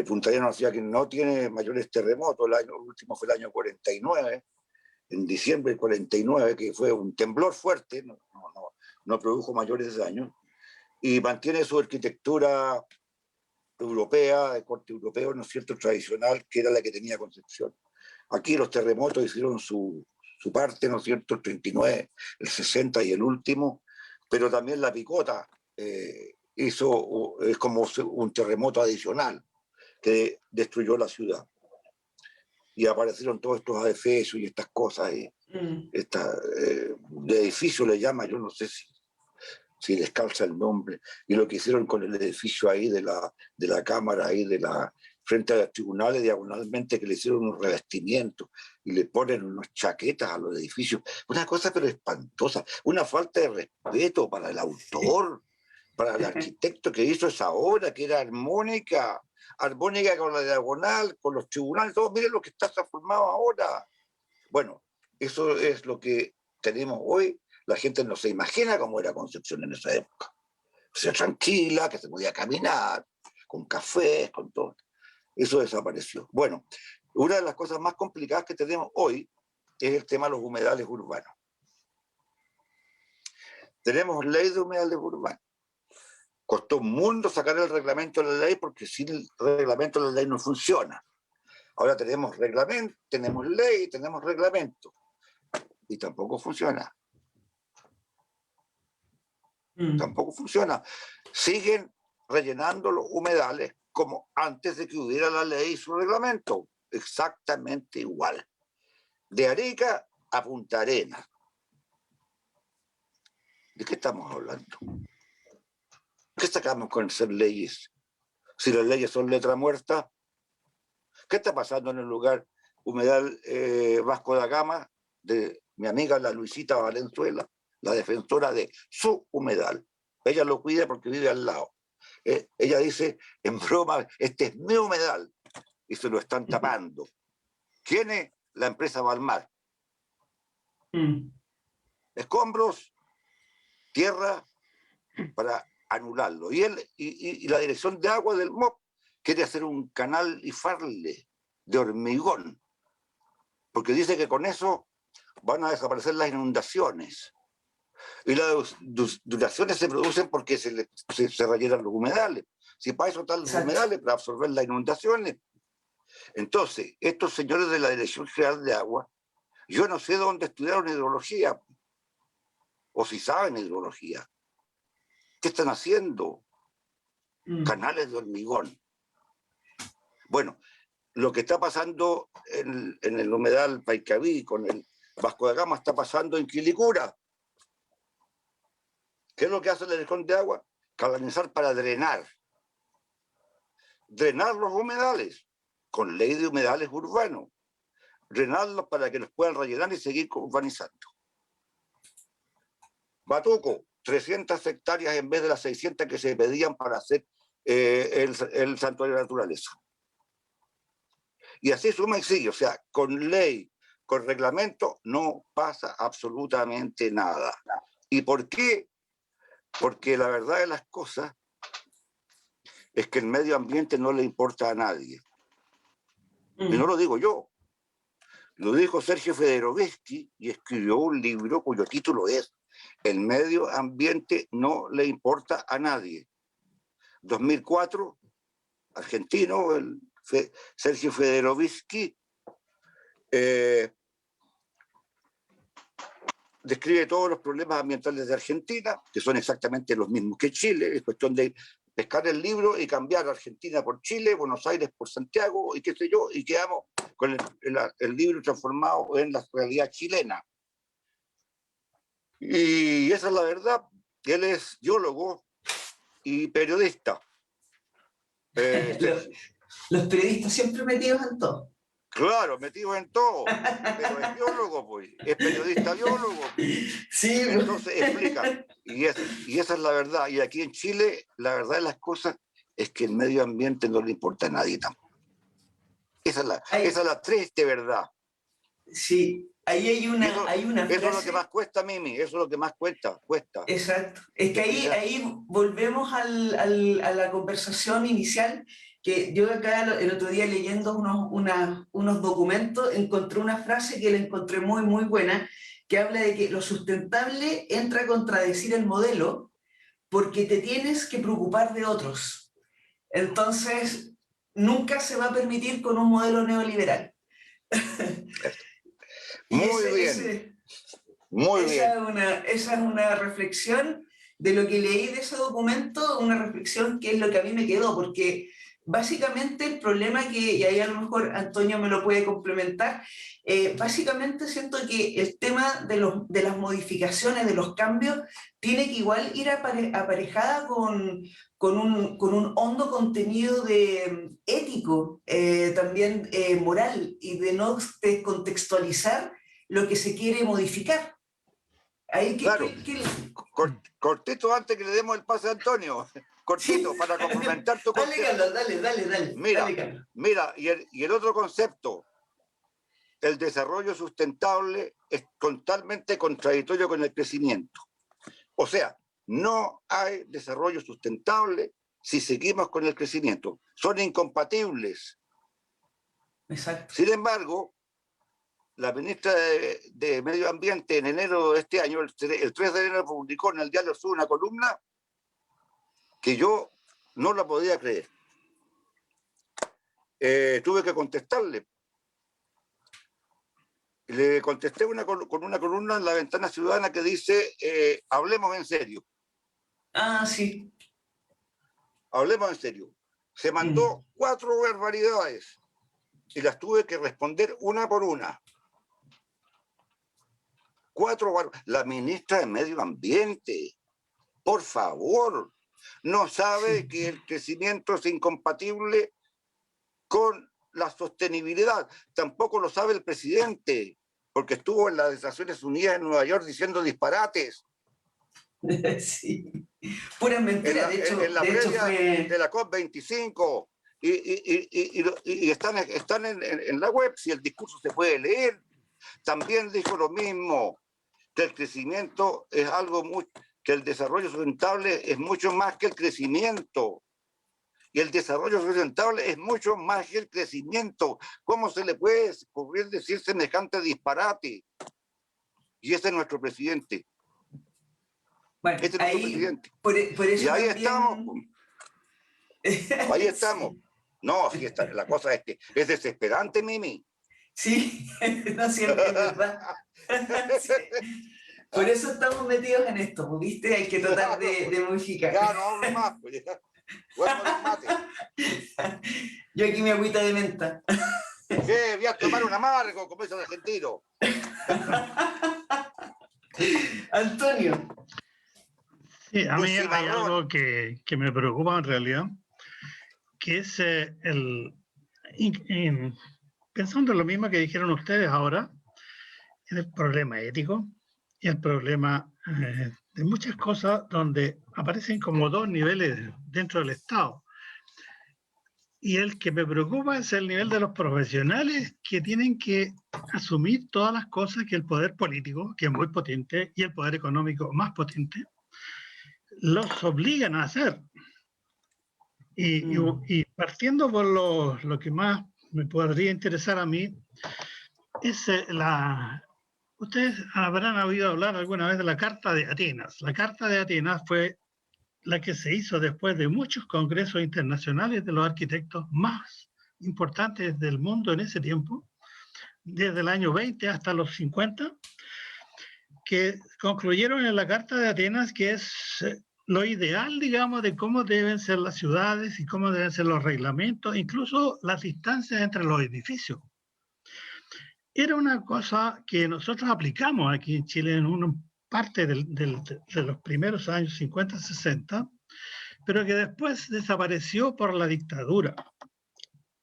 Punta Arenas, una ciudad que no tiene mayores terremotos. El último fue el año 49, en diciembre del 49, que fue un temblor fuerte, no produjo mayores daños, y mantiene su arquitectura europea, de corte europeo, ¿no es cierto?, tradicional, que era la que tenía Concepción. Aquí los terremotos hicieron su parte, ¿no es cierto?, el 39, el 60 y el último, pero también la picota es como un terremoto adicional que destruyó la ciudad. Y aparecieron todos estos adefesios y estas cosas, de edificio le llama, yo no sé si les calza el nombre, y lo que hicieron con el edificio ahí de la Cámara, ahí frente a los tribunales, diagonalmente, que le hicieron unos revestimientos y le ponen unas chaquetas a los edificios. Una cosa pero espantosa, una falta de respeto para el autor, para el arquitecto que hizo esa obra, que era armónica con la diagonal, con los tribunales, todo. Miren lo que está transformado ahora. Bueno, eso es lo que tenemos hoy. La gente no se imagina cómo era Concepción en esa época. sea tranquila, que se podía caminar, con café, con todo. Eso desapareció. Bueno, una de las cosas más complicadas que tenemos hoy es el tema de los humedales urbanos. Tenemos ley de humedales urbanos. Costó un mundo sacar el reglamento de la ley porque sin el reglamento de la ley no funciona. Ahora tenemos reglamento, tenemos ley, tenemos reglamento. Y tampoco funciona. Tampoco funciona. Siguen rellenando los humedales como antes de que hubiera la ley y su reglamento. Exactamente igual. De Arica a Punta Arenas. ¿De qué estamos hablando? ¿Qué sacamos con ser leyes? Si las leyes son letra muerta, ¿qué está pasando en el lugar humedal Vasco da Gama de mi amiga la Luisita Valenzuela, la defensora de su humedal? Ella lo cuida porque vive al lado. Ella dice, en broma, este es mi humedal, y se lo están tapando. ¿Quién es? La empresa Valmar. Escombros, tierra, para anularlo. Y la dirección de agua del MOP quiere hacer un canal y farle de hormigón, porque dice que con eso van a desaparecer las inundaciones. Y las inundaciones se producen porque se rellenan los humedales. Si para eso están los humedales, para absorber las inundaciones. Entonces, estos señores de la Dirección General de Agua, yo no sé dónde estudiaron hidrología, o si saben hidrología. ¿Qué están haciendo? Canales de hormigón. Bueno, lo que está pasando en el humedal Paicaví con el Vasco da Gama está pasando en Quilicura. ¿Qué es lo que hace la Dirección de Agua? Canalizar para drenar. Drenar los humedales con ley de humedales urbanos. Drenarlos para que los puedan rellenar y seguir urbanizando. Batuco, 300 hectáreas en vez de las 600 que se pedían para hacer el santuario de la naturaleza. Y así suma y sigue, o sea, con ley, con reglamento, no pasa absolutamente nada. ¿Y por qué? Porque la verdad de las cosas es que el medio ambiente no le importa a nadie. Y no lo digo yo, lo dijo Sergio Federovsky y escribió un libro cuyo título es El medio ambiente no le importa a nadie. 2004, argentino, Sergio Federovsky, describe todos los problemas ambientales de Argentina, que son exactamente los mismos que Chile. Es cuestión de pescar el libro y cambiar Argentina por Chile, Buenos Aires por Santiago y qué sé yo, y quedamos con el libro transformado en la realidad chilena. Y esa es la verdad. Él es biólogo y periodista. Los periodistas siempre metidos en todo. Claro, metidos en todo, pero es biólogo, pues, es periodista biólogo. Sí. Entonces explica, y esa es la verdad. Y aquí en Chile, la verdad de las cosas es que el medio ambiente no le importa a nadie tampoco. Esa es la triste verdad. Sí, ahí hay una frase. Eso es lo que más cuesta, Mimi, eso es lo que más cuesta. Exacto. Es que ahí volvemos a la conversación inicial, que yo acá el otro día leyendo unos documentos encontré una frase que la encontré muy, muy buena, que habla de que lo sustentable entra a contradecir el modelo porque te tienes que preocupar de otros. Entonces, nunca se va a permitir con un modelo neoliberal. Muy bien. Esa es una reflexión de lo que leí de ese documento, una reflexión que es lo que a mí me quedó, porque básicamente el problema y ahí a lo mejor Antonio me lo puede complementar, básicamente siento que el tema de las modificaciones, de los cambios, tiene que igual ir aparejada con un hondo contenido ético, también moral, y de no descontextualizar lo que se quiere modificar. Ahí claro. Cortito antes que le demos el pase a Antonio. Cortito, para complementar tu concepto. Dale. Mira, y el otro concepto, el desarrollo sustentable, es totalmente contradictorio con el crecimiento. O sea, No hay desarrollo sustentable si seguimos con el crecimiento. Son incompatibles. Exacto. Sin embargo, la ministra de Medio Ambiente en enero de este año, el 3 de enero, publicó en el Diario Sur una columna que yo no la podía creer. Tuve que contestarle. Le contesté con una columna en La Ventana Ciudadana que dice, hablemos en serio. Ah, sí. Hablemos en serio. Se mandó 4 barbaridades y las tuve que responder una por una. 4 barbaridades. La ministra de Medio Ambiente, por favor, no sabe que el crecimiento es incompatible con la sostenibilidad. Tampoco lo sabe el presidente, porque estuvo en las Naciones Unidas en Nueva York diciendo disparates. Sí, pura mentira. De la COP25 y están en la web, si el discurso se puede leer. También dijo lo mismo, que el crecimiento es algo que el desarrollo sustentable es mucho más que el crecimiento. Y el desarrollo sustentable es mucho más que el crecimiento. ¿Cómo se le puede ocurrir decir semejante disparate? Y ese es nuestro presidente. Bueno, este es nuestro presidente. Por eso y ahí también... estamos. Ahí estamos. No, sí, la cosa es que es desesperante, Mimi. Sí, no siempre es verdad. Sí. Por eso estamos metidos en esto, ¿viste? Hay que tratar de modificar. Ya, no hablo más, pues ya. Bueno, mate. Yo aquí mi agüita de menta. ¿Qué? Voy a tomar un amargo, como dice el argentino. Antonio. Sí, a mí hay algo que me preocupa en realidad, que es pensando en lo mismo que dijeron ustedes ahora, en el problema ético y el problema de muchas cosas donde aparecen como 2 niveles dentro del Estado. Y el que me preocupa es el nivel de los profesionales que tienen que asumir todas las cosas que el poder político, que es muy potente, y el poder económico más potente, los obligan a hacer. Y partiendo por lo que más me podría interesar a mí, es ustedes habrán oído hablar alguna vez de la Carta de Atenas. La Carta de Atenas fue la que se hizo después de muchos congresos internacionales de los arquitectos más importantes del mundo en ese tiempo, desde el año 20 hasta los 50, que concluyeron en la Carta de Atenas que es lo ideal, digamos, de cómo deben ser las ciudades y cómo deben ser los reglamentos, incluso las distancias entre los edificios. Era una cosa que nosotros aplicamos aquí en Chile en una parte de los primeros años 50, 60, pero que después desapareció por la dictadura.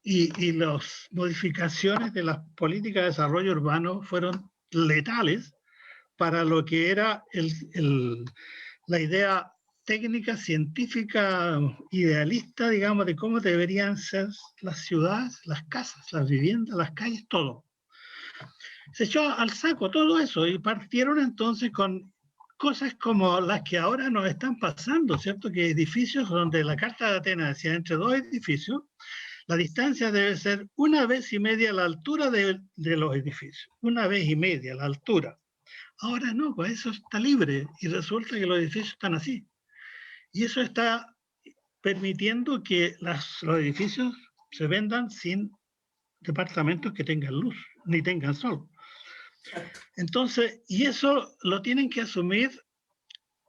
Y las modificaciones de las políticas de desarrollo urbano fueron letales para lo que era la idea técnica, científica, idealista, digamos, de cómo deberían ser las ciudades, las casas, las viviendas, las calles, todo. Se echó al saco todo eso y partieron entonces con cosas como las que ahora nos están pasando, ¿cierto? Que edificios donde la Carta de Atenas decía entre 2 edificios, la distancia debe ser 1,5 veces la altura de los edificios, 1,5 veces la altura. Ahora no, pues eso está libre y resulta que los edificios están así. Y eso está permitiendo que los edificios se vendan sin departamentos que tengan luz, ni tengan sol. Entonces, y eso lo tienen que asumir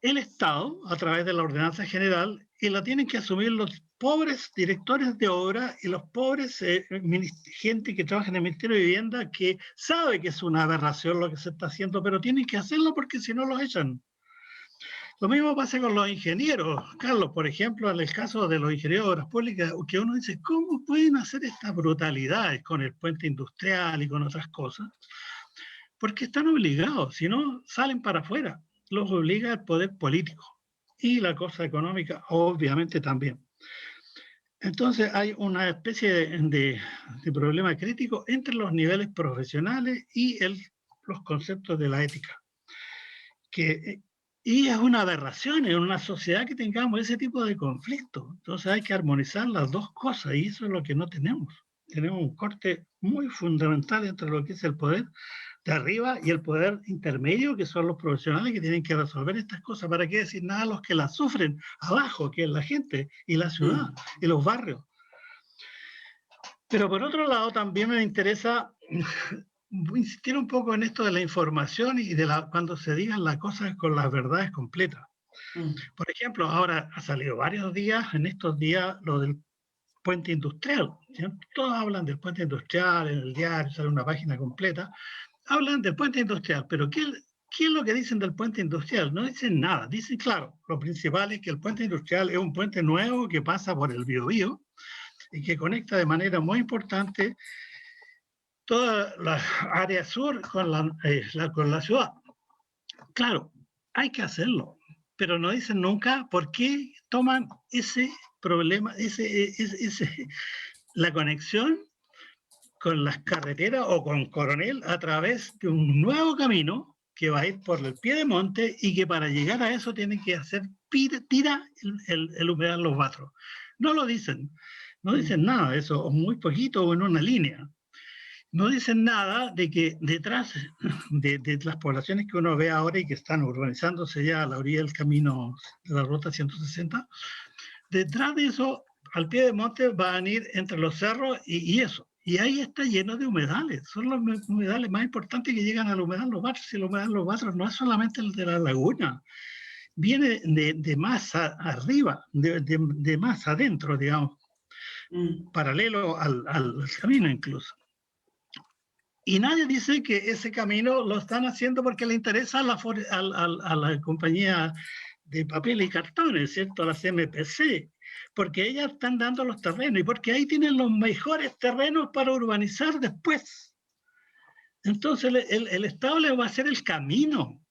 el Estado a través de la ordenanza general y lo tienen que asumir los pobres directores de obra y los pobres gente que trabaja en el Ministerio de Vivienda que sabe que es una aberración lo que se está haciendo, pero tienen que hacerlo porque si no los echan. Lo mismo pasa con los ingenieros, Carlos, por ejemplo, en el caso de los ingenieros de obras públicas, que uno dice, ¿cómo pueden hacer estas brutalidades con el puente industrial y con otras cosas? Porque están obligados, si no, salen para afuera. Los obliga el poder político y la cosa económica, obviamente, también. Entonces hay una especie de problema crítico entre los niveles profesionales y los conceptos de la ética. Y es una aberración en una sociedad que tengamos ese tipo de conflictos. Entonces hay que armonizar las dos cosas y eso es lo que no tenemos. Tenemos un corte muy fundamental entre lo que es el poder de arriba y el poder intermedio, que son los profesionales que tienen que resolver estas cosas. ¿Para qué decir nada a los que las sufren abajo, que es la gente y la ciudad y los barrios? Pero por otro lado también me interesa insistir un poco en esto de la información y de cuando se digan las cosas con las verdades completas. Por ejemplo, ahora ha salido varios días, en estos días, lo del puente industrial. ¿Sí? Todos hablan del puente industrial, en el diario sale una página completa, hablan del puente industrial, pero ¿qué es lo que dicen del puente industrial? No dicen nada, dicen, claro, lo principal es que el puente industrial es un puente nuevo que pasa por el Biobío y que conecta de manera muy importante toda la área sur con la ciudad. Claro, hay que hacerlo, pero no dicen nunca por qué toman ese problema, la conexión con las carreteras o con Coronel a través de un nuevo camino que va a ir por el Piedemonte y que para llegar a eso tienen que hacer tira el humedal Los Batros. No lo dicen, no dicen nada de eso, o muy poquito o en una línea. No dicen nada de que detrás de las poblaciones que uno ve ahora y que están urbanizándose ya a la orilla del camino de la ruta 160, detrás de eso, al pie de monte, van a ir entre los cerros y eso. Y ahí está lleno de humedales. Son los humedales más importantes que llegan al humedal Los Batros. Y el humedal Los Batros no es solamente el de la laguna. Viene de más arriba, de más adentro, digamos, paralelo al camino incluso. Y nadie dice que ese camino lo están haciendo porque le interesa a la compañía de papel y cartones, ¿cierto? A la CMPC, porque ellas están dando los terrenos y porque ahí tienen los mejores terrenos para urbanizar después. Entonces el Estado le va a hacer el camino,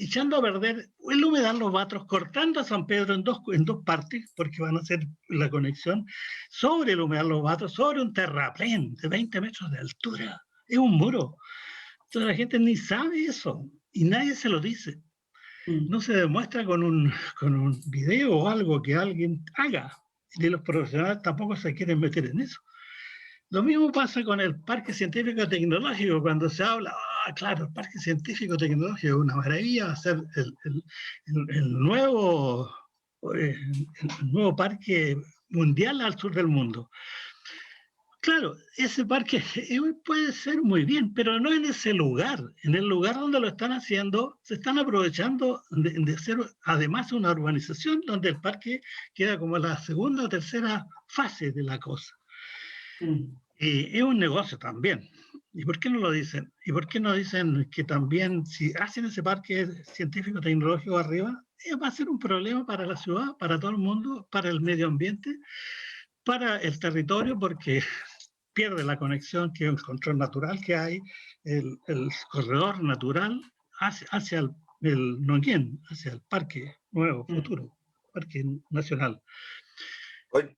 echando a perder el humedal Los Batros, cortando a San Pedro en dos partes, porque van a hacer la conexión sobre el humedal Los Batros, sobre un terraplén de 20 metros de altura. Es un muro. Entonces la gente ni sabe eso y nadie se lo dice. No se demuestra con un video o algo que alguien haga. Y los profesionales tampoco se quieren meter en eso. Lo mismo pasa con el Parque Científico Tecnológico, cuando se habla, claro, el Parque Científico Tecnológico es una maravilla, va a ser el nuevo parque mundial al sur del mundo. Claro, ese parque puede ser muy bien, pero no en ese lugar. En el lugar donde lo están haciendo, se están aprovechando de hacer además una urbanización donde el parque queda como la segunda o tercera fase de la cosa. Y es un negocio también. ¿Y por qué no lo dicen? ¿Y por qué no dicen que también si hacen ese parque científico-tecnológico arriba, va a ser un problema para la ciudad, para todo el mundo, para el medio ambiente, para el territorio, porque pierde la conexión, que es el control natural que hay, el corredor natural hacia el Noguén, hacia el parque nuevo, futuro, parque nacional.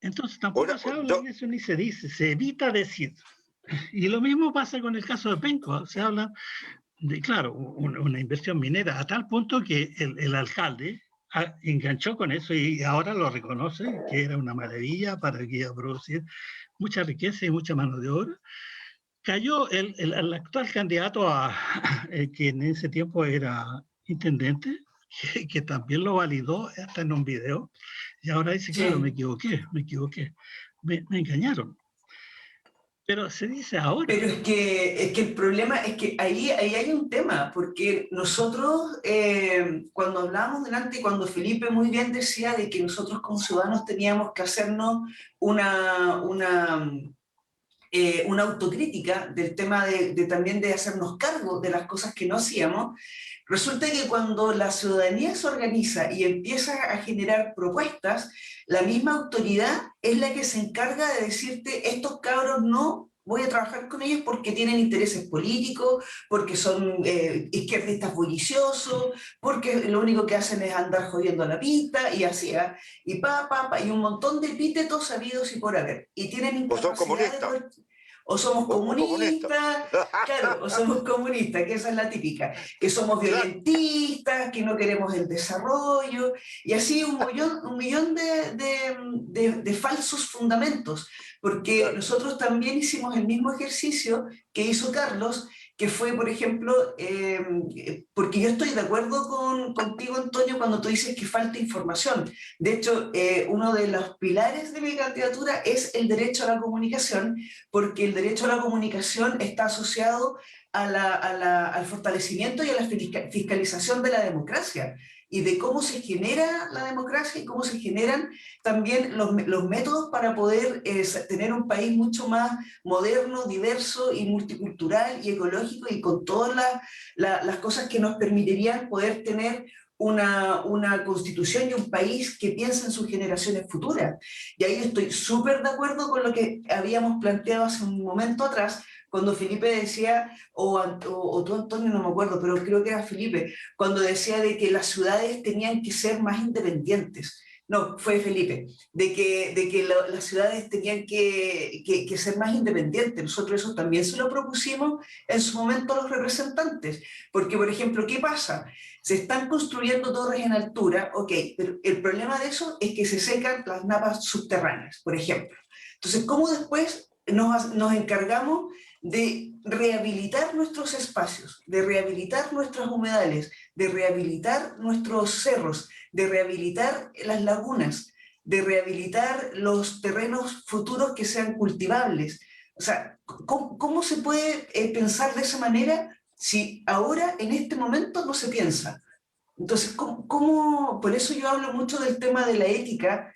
Entonces tampoco se habla de eso ni se dice, se evita decir. Y lo mismo pasa con el caso de Penco, se habla de, claro, una inversión minera a tal punto que el alcalde enganchó con eso y ahora lo reconoce, que era una maravilla para que iba a producir mucha riqueza y mucha mano de obra. Cayó el actual candidato que en ese tiempo era intendente, que también lo validó hasta en un video, y ahora dice, claro, me equivoqué, me engañaron. Pero se dice ahora. Pero es que el problema es que ahí hay un tema, porque nosotros, cuando hablábamos delante, cuando Felipe muy bien decía de que nosotros como ciudadanos teníamos que hacernos una autocrítica del tema también de hacernos cargo de las cosas que no hacíamos, resulta que cuando la ciudadanía se organiza y empieza a generar propuestas, la misma autoridad es la que se encarga de decirte, estos cabros no voy a trabajar con ellos porque tienen intereses políticos, porque son izquierdistas bulliciosos, porque lo único que hacen es andar jodiendo a la pista, y así, y y un montón de epítetos sabidos y por haber. Y tienen incapacidad de poder, O somos somos comunistas, claro, o somos comunistas, que esa es la típica, que somos violentistas, que no queremos el desarrollo, y así un millón de falsos fundamentos, porque Claro. nosotros también hicimos el mismo ejercicio que hizo Carlos, que fue, por ejemplo, porque yo estoy de acuerdo contigo, Antonio, cuando tú dices que falta información. De hecho, uno de los pilares de mi candidatura es el derecho a la comunicación, porque el derecho a la comunicación está asociado al fortalecimiento y a la fiscalización de la democracia y de cómo se genera la democracia y cómo se generan también los métodos para poder tener un país mucho más moderno, diverso y multicultural y ecológico y con todas las cosas que nos permitirían poder tener una constitución y un país que piensa en sus generaciones futuras. Y ahí estoy súper de acuerdo con lo que habíamos planteado hace un momento atrás, cuando Felipe decía, o tú, Antonio, no me acuerdo, pero creo que era Felipe, cuando decía de que las ciudades tenían que ser más independientes. No, fue Felipe, de que las ciudades tenían que ser más independientes. Nosotros eso también se lo propusimos en su momento a los representantes, porque, por ejemplo, ¿qué pasa? Se están construyendo torres en altura, ok, pero el problema de eso es que se secan las napas subterráneas, por ejemplo. Entonces, ¿cómo después nos encargamos de rehabilitar nuestros espacios, de rehabilitar nuestros humedales, de rehabilitar nuestros cerros, de rehabilitar las lagunas, de rehabilitar los terrenos futuros que sean cultivables? O sea, ¿cómo se puede pensar de esa manera si ahora, en este momento, no se piensa? Entonces, por eso yo hablo mucho del tema de la ética,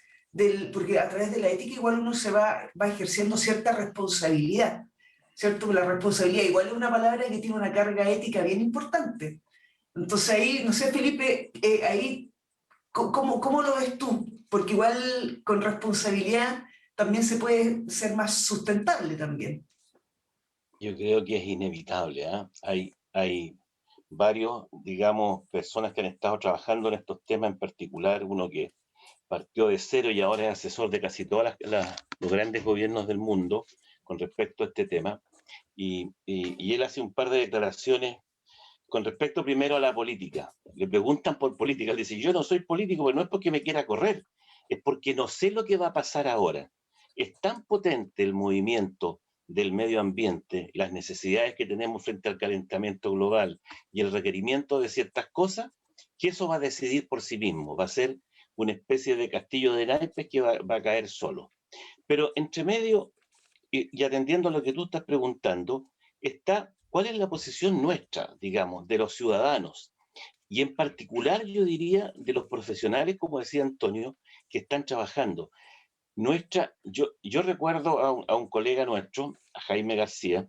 porque a través de la ética igual uno se va ejerciendo cierta responsabilidad, ¿cierto? La responsabilidad igual es una palabra que tiene una carga ética bien importante. Entonces ahí, no sé, Felipe, ahí, ¿cómo lo ves tú? Porque igual con responsabilidad también se puede ser más sustentable también. Yo creo que es inevitable, ¿eh? Hay varios, digamos, personas que han estado trabajando en estos temas en particular, uno que partió de cero y ahora es asesor de casi todos los grandes gobiernos del mundo con respecto a este tema, y él hace un par de declaraciones con respecto primero a la política. Le preguntan por política, él dice, yo no soy político, pero no es porque me quiera correr, es porque no sé lo que va a pasar ahora. Es tan potente el movimiento del medio ambiente, las necesidades que tenemos frente al calentamiento global y el requerimiento de ciertas cosas, que eso va a decidir por sí mismo, va a ser una especie de castillo de naipes que va a caer solo. Pero entre medio, y atendiendo a lo que tú estás preguntando, está cuál es la posición nuestra, digamos, de los ciudadanos, y en particular yo diría de los profesionales, como decía Antonio, que están trabajando. Yo recuerdo a un colega nuestro, a Jaime García,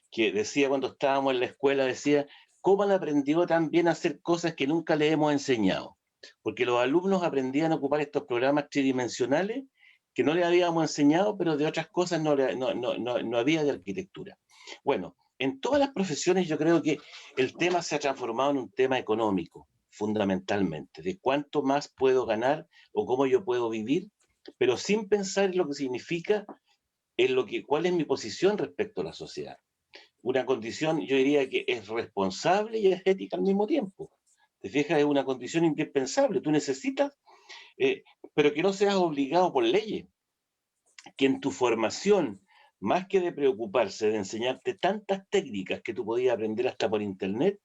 que decía cuando estábamos en la escuela, decía, ¿cómo han aprendido tan bien a hacer cosas que nunca le hemos enseñado? Porque los alumnos aprendían a ocupar estos programas tridimensionales que no les habíamos enseñado, pero de otras cosas no había de arquitectura. Bueno, en todas las profesiones yo creo que el tema se ha transformado en un tema económico, fundamentalmente, de cuánto más puedo ganar o cómo yo puedo vivir, pero sin pensar en lo que significa, cuál es mi posición respecto a la sociedad. Una condición, yo diría que es responsable y es ética al mismo tiempo. Te fijas, es una condición indispensable. Tú necesitas, pero que no seas obligado por leyes. Que en tu formación, más que de preocuparse de enseñarte tantas técnicas que tú podías aprender hasta por internet,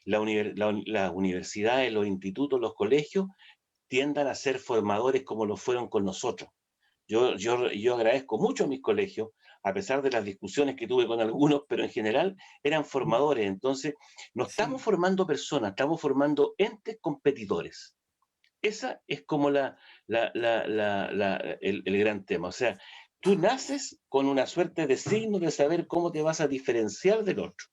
las universidades, los institutos, los colegios, tiendan a ser formadores como lo fueron con nosotros. Yo agradezco mucho a mis colegios, a pesar de las discusiones que tuve con algunos, pero en general eran formadores. Entonces, no estamos formando personas, estamos formando entes competidores. Esa es como el gran tema. O sea, tú naces con una suerte de signo de saber cómo te vas a diferenciar del otro.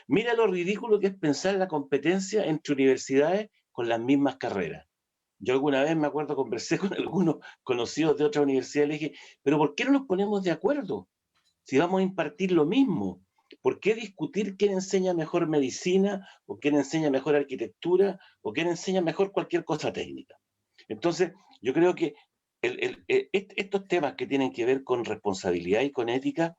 Mira lo ridículo que es pensar en la competencia entre universidades con las mismas carreras. Yo alguna vez me acuerdo, conversé con algunos conocidos de otra universidad y le dije, pero ¿por qué no nos ponemos de acuerdo? Si vamos a impartir lo mismo, ¿por qué discutir quién enseña mejor medicina o quién enseña mejor arquitectura o quién enseña mejor cualquier cosa técnica? Entonces, yo creo que estos temas que tienen que ver con responsabilidad y con ética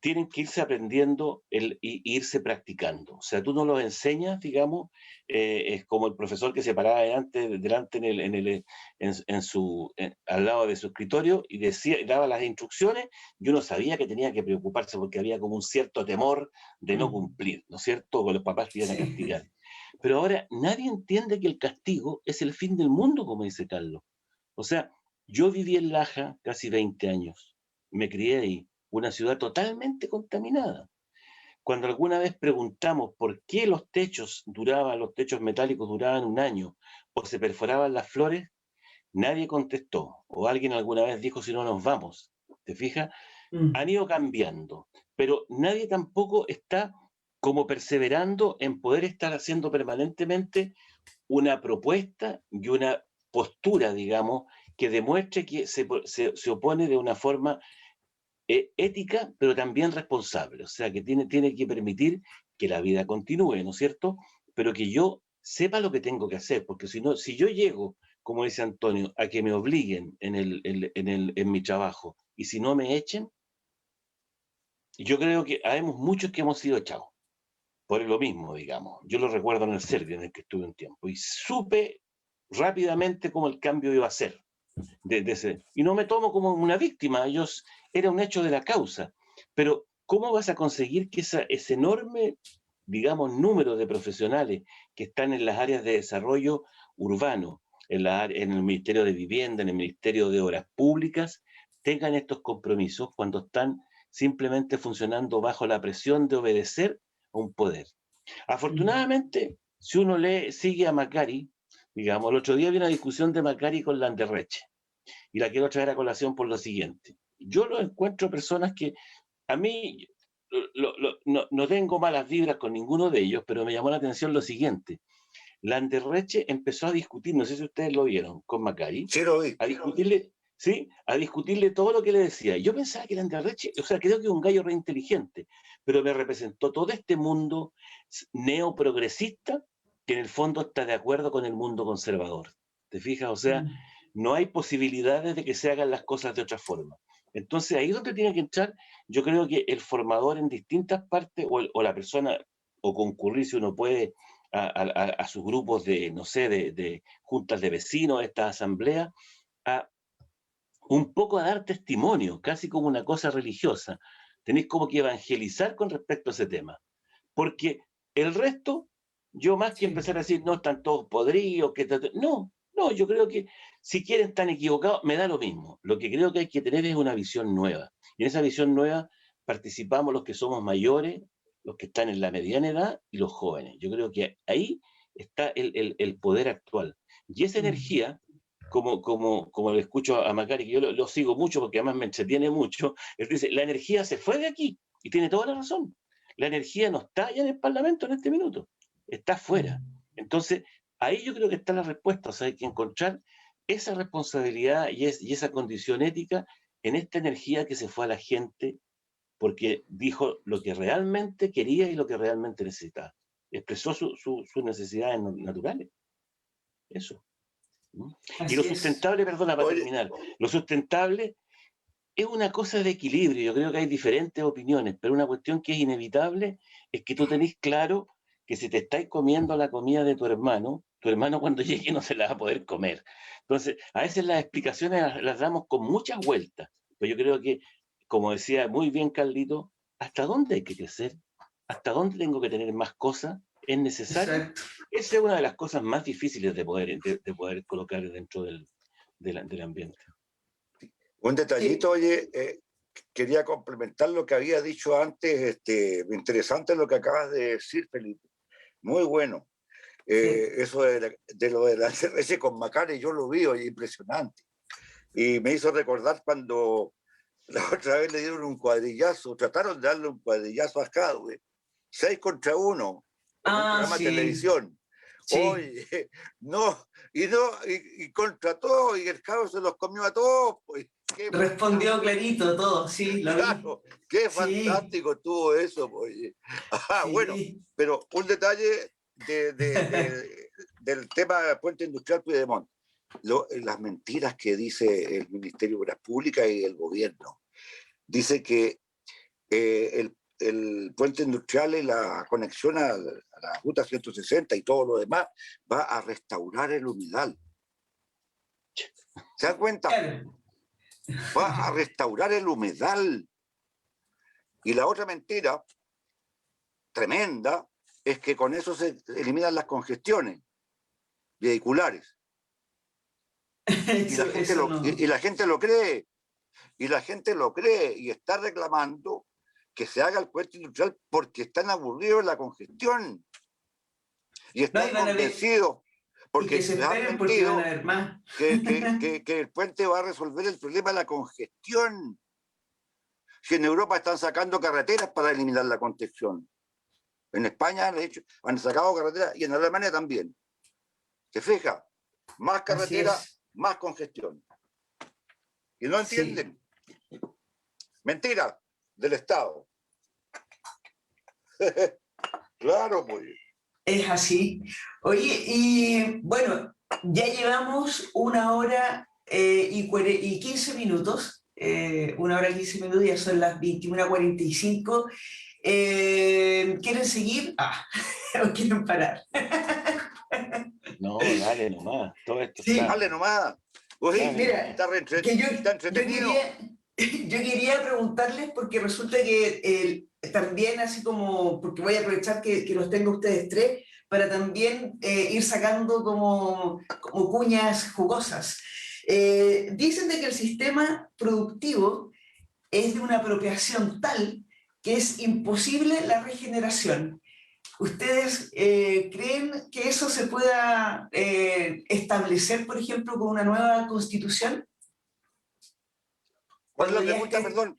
tienen que irse aprendiendo y irse practicando. O sea, tú no los enseñas, digamos, es como el profesor que se paraba delante al lado de su escritorio y daba las instrucciones, y uno sabía que tenía que preocuparse porque había como un cierto temor de no cumplir, ¿no es cierto? O los papás te iban a castigar. Pero ahora nadie entiende que el castigo es el fin del mundo, como dice Carlos. O sea, yo viví en Laja casi 20 años, me crié ahí, una ciudad totalmente contaminada. Cuando alguna vez preguntamos por qué los techos metálicos duraban un año o se perforaban las flores, nadie contestó. O alguien alguna vez dijo si no nos vamos. ¿Te fijas? Han ido cambiando, pero nadie tampoco está como perseverando en poder estar haciendo permanentemente una propuesta y una postura, digamos, que demuestre que se opone de una forma ética, pero también responsable. O sea, que tiene que permitir que la vida continúe, ¿no es cierto? Pero que yo sepa lo que tengo que hacer, porque si no, si yo llego, como dice Antonio, a que me obliguen en mi trabajo, y si no me echen, yo creo que habemos muchos que hemos sido echados, por lo mismo, digamos. Yo lo recuerdo en el Servio, en el que estuve un tiempo, y supe rápidamente cómo el cambio iba a ser. Y no me tomo como una víctima, era un hecho de la causa. Pero, ¿cómo vas a conseguir que ese enorme, digamos, número de profesionales que están en las áreas de desarrollo urbano, en el Ministerio de Vivienda, en el Ministerio de Obras Públicas, tengan estos compromisos cuando están simplemente funcionando bajo la presión de obedecer a un poder? Afortunadamente, si uno sigue a Macari, digamos, el otro día había una discusión de Macari con Landerreche, y la quiero traer a colación por lo siguiente. Yo lo encuentro personas que a mí no tengo malas vibras con ninguno de ellos, pero me llamó la atención lo siguiente. Landerreche empezó a discutir, no sé si ustedes lo vieron, con Macari, Sí, lo vi. a discutirle, ¿sí? A discutirle todo lo que le decía. Yo pensaba que Landerreche, o sea, creo que es un gallo re inteligente, pero me representó todo este mundo neoprogresista que en el fondo está de acuerdo con el mundo conservador. ¿Te fijas? O sea, no hay posibilidades de que se hagan las cosas de otra forma. Entonces, ahí es donde tiene que entrar, yo creo que el formador en distintas partes, o la persona, o concurrir si uno puede, a sus grupos de, no sé, de juntas de vecinos, estas asambleas, un poco a dar testimonio, casi como una cosa religiosa. Tenéis como que evangelizar con respecto a ese tema. Porque el resto, yo más que empezar a decir, no, están todos podridos, no, yo creo que si quieren estar equivocados, me da lo mismo. Lo que creo que hay que tener es una visión nueva. Y en esa visión nueva participamos los que somos mayores, los que están en la mediana edad y los jóvenes. Yo creo que ahí está el poder actual. Y esa energía, como le escucho a Macari, que yo lo sigo mucho porque además me entretiene mucho, él dice, la energía se fue de aquí, y tiene toda la razón. La energía no está ya en el Parlamento en este minuto, está afuera. Entonces, ahí yo creo que está la respuesta. O sea, hay que encontrar esa responsabilidad y esa condición ética en esta energía que se fue a la gente porque dijo lo que realmente quería y lo que realmente necesitaba. Expresó sus necesidades naturales. Eso. Y lo sustentable, perdona para terminar, lo sustentable es una cosa de equilibrio. Yo creo que hay diferentes opiniones, pero una cuestión que es inevitable es que tú tenés claro que si te estáis comiendo la comida de tu hermano cuando llegue no se la va a poder comer. Entonces, a veces las explicaciones las damos con muchas vueltas, pero yo creo que, como decía muy bien Carlito, ¿hasta dónde hay que crecer? ¿Hasta dónde tengo que tener más cosas? ¿Es necesario? Exacto. Esa es una de las cosas más difíciles de poder colocar dentro del ambiente. Un detallito, oye, quería complementar lo que había dicho antes, interesante lo que acabas de decir, Felipe, muy bueno. Eso de lo de la CRS con Macari, yo lo vi, oye, impresionante. Y me hizo recordar cuando la otra vez le dieron un cuadrillazo, trataron de darle un cuadrillazo a Jadwe, 6 contra 1, en un programa de televisión. Sí. Oye, y contra todo, y el Jadwe se los comió a todos, pues. Respondió clarito todo, sí, lo claro, vi. Qué fantástico estuvo eso, pues. Sí. Bueno, pero un detalle del tema del puente industrial Puigdemont. Las mentiras que dice el Ministerio de Obras Públicas y el gobierno. Dice que el puente industrial y la conexión a la ruta 160 y todo lo demás va a restaurar el humedal. ¿Se dan cuenta? Claro. Va a restaurar el humedal. Y la otra mentira tremenda es que con eso se eliminan las congestiones vehiculares. Y la gente lo cree. Y la gente lo cree y está reclamando que se haga el puente industrial porque están aburridos de la congestión. Y están convencidos, porque se han mentido que el puente va a resolver el problema de la congestión. Si en Europa están sacando carreteras para eliminar la congestión. En España han sacado carreteras y en Alemania también. ¿Se fija? Más carreteras, más congestión. Y no entienden. Sí. Mentira del Estado. Claro, pues. Es así. Oye, y bueno, ya llevamos 1 hora y 15 minutos. 1 hora y 15 minutos, ya son las 21:45. ¿Quieren seguir? ¿O quieren parar? No, dale nomás. Todo esto sí, está... Dale nomás. Oye, mira, está entretenido. Yo quería preguntarles, porque resulta que también, así como, porque voy a aprovechar que los tengo ustedes tres, para también ir sacando como cuñas jugosas. Dicen de que el sistema productivo es de una apropiación tal que es imposible la regeneración. ¿Ustedes creen que eso se pueda establecer, por ejemplo, con una nueva constitución? ¿Cuál es la pregunta, perdón?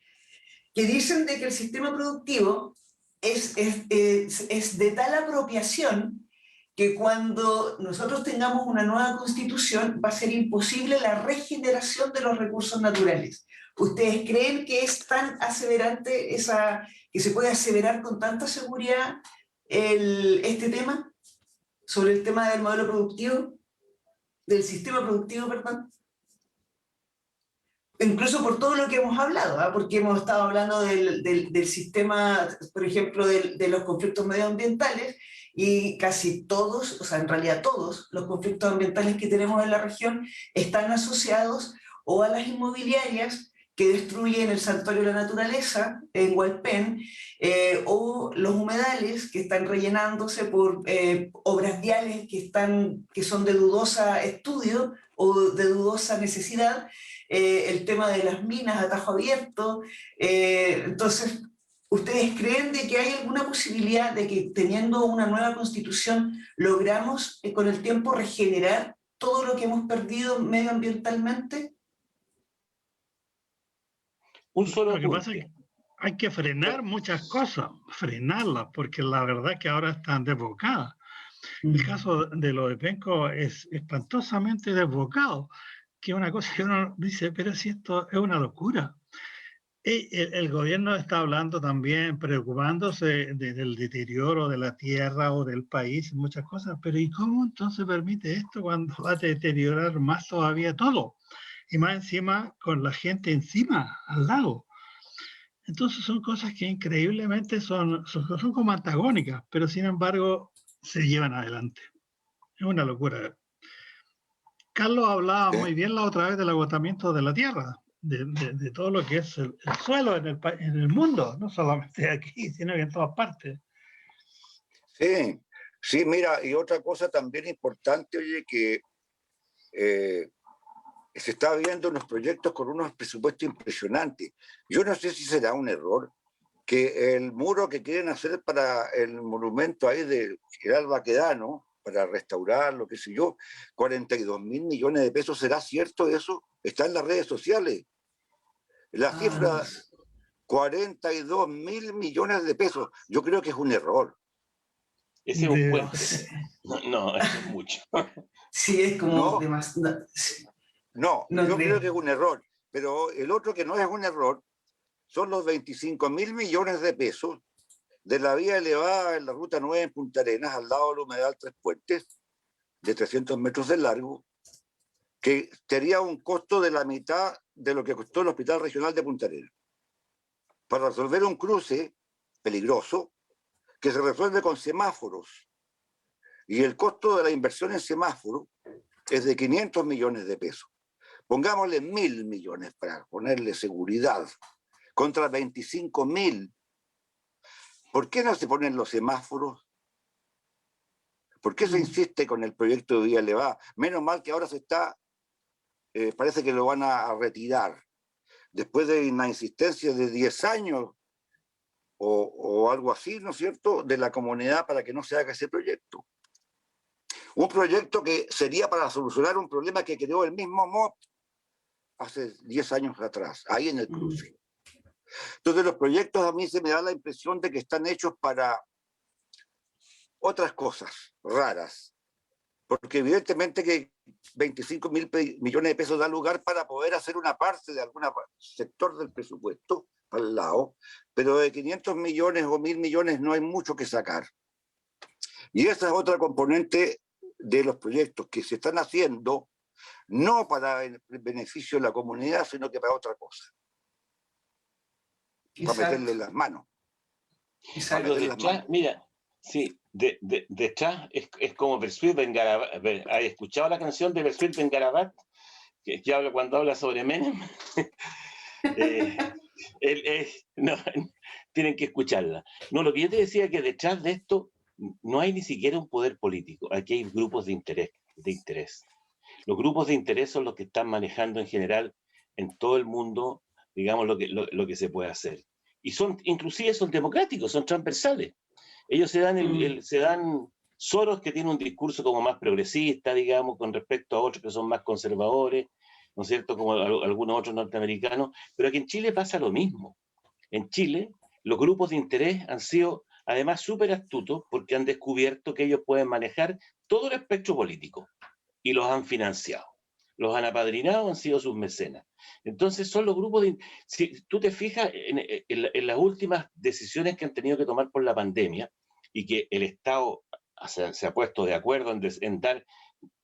Que dicen de que el sistema productivo es de tal apropiación que cuando nosotros tengamos una nueva constitución va a ser imposible la regeneración de los recursos naturales. ¿Ustedes creen que es tan aseverante que se puede aseverar con tanta seguridad este tema? Sobre el tema del modelo productivo, del sistema productivo, perdón. Incluso por todo lo que hemos hablado, porque hemos estado hablando del sistema, por ejemplo, de los conflictos medioambientales, y casi todos, o sea, en realidad todos los conflictos ambientales que tenemos en la región están asociados o a las inmobiliarias que destruyen el santuario de la naturaleza en Hualpén, o los humedales que están rellenándose por obras viales que son de dudosa estudio o de dudosa necesidad, el tema de las minas a tajo abierto. Entonces, ¿ustedes creen de que hay alguna posibilidad de que teniendo una nueva constitución logramos con el tiempo regenerar todo lo que hemos perdido medioambientalmente? Lo que pasa es que hay que frenar muchas cosas, frenarlas, porque la verdad es que ahora están desbocadas. El caso de lo de Penco es espantosamente desbocado, que es una cosa que uno dice, pero si esto es una locura. El gobierno está hablando también, preocupándose del deterioro de la tierra o del país, muchas cosas, pero ¿y cómo entonces permite esto cuando va a deteriorar más todavía todo? Y más encima con la gente encima, al lado. Entonces son cosas que increíblemente son como antagónicas, pero sin embargo se llevan adelante. Es una locura. Carlos hablaba muy bien la otra vez del agotamiento de la tierra, de todo lo que es el suelo en el mundo, no solamente aquí, sino que en todas partes. Sí, sí, mira, y otra cosa también importante, oye, que se está viendo unos proyectos con unos presupuestos impresionantes. Yo no sé si será un error que el muro que quieren hacer para el monumento ahí de General Baquedano, para restaurarlo, qué sé yo, 42.000 millones de pesos, ¿será cierto eso? Está en las redes sociales. La cifra, 42.000 millones de pesos. Yo creo que es un error. Ese es un puente. No, eso es mucho. Sí, es como demasiado. No, yo creo que es un error. Pero el otro que no es un error son los 25.000 millones de pesos de la vía elevada en la Ruta 9 en Punta Arenas, al lado del humedal Tres Puentes, de 300 metros de largo, que sería un costo de la mitad de lo que costó el Hospital Regional de Punta Arenas. para resolver un cruce peligroso que se resuelve con semáforos. Y el costo de la inversión en semáforos es de 500 millones de pesos. Pongámosle 1.000 millones para ponerle seguridad contra 25.000. ¿Por qué no se ponen los semáforos? ¿Por qué se insiste con el proyecto de Vía Elevada? Menos mal que ahora se está, parece que lo van a retirar. Después de una insistencia de 10 años o algo así, ¿no es cierto?, de la comunidad para que no se haga ese proyecto. Un proyecto que sería para solucionar un problema que creó el mismo MOP hace 10 años atrás, ahí en el cruce. Entonces los proyectos a mí se me da la impresión de que están hechos para otras cosas raras, porque evidentemente que 25.000 millones de pesos da lugar para poder hacer una parte de algún sector del presupuesto al lado, pero de 500 millones o 1.000 millones no hay mucho que sacar. Y esa es otra componente de los proyectos que se están haciendo, no para el beneficio de la comunidad, sino que para otra cosa. Para meterle las manos. Pero detrás, mira, sí, detrás es como Bersuit Ben-Garabat. ¿Has escuchado la canción de Bersuit Ben-Garabat? Que habla cuando habla sobre Menem. No, tienen que escucharla. No, lo que yo te decía es que detrás de esto no hay ni siquiera un poder político. Aquí hay grupos de interés. Los grupos de interés son los que están manejando en general en todo el mundo, digamos, lo que se puede hacer. Y inclusive son democráticos, son transversales. Ellos se dan Soros, que tiene un discurso como más progresista, digamos, con respecto a otros que son más conservadores, ¿no es cierto?, como algunos otros norteamericanos. Pero aquí en Chile pasa lo mismo. En Chile, los grupos de interés han sido, además, súper astutos porque han descubierto que ellos pueden manejar todo el espectro político y los han financiado. Los han apadrinado, han sido sus mecenas. Entonces son los grupos de... Si tú te fijas en las últimas decisiones que han tenido que tomar por la pandemia y que el Estado se ha puesto de acuerdo en dar...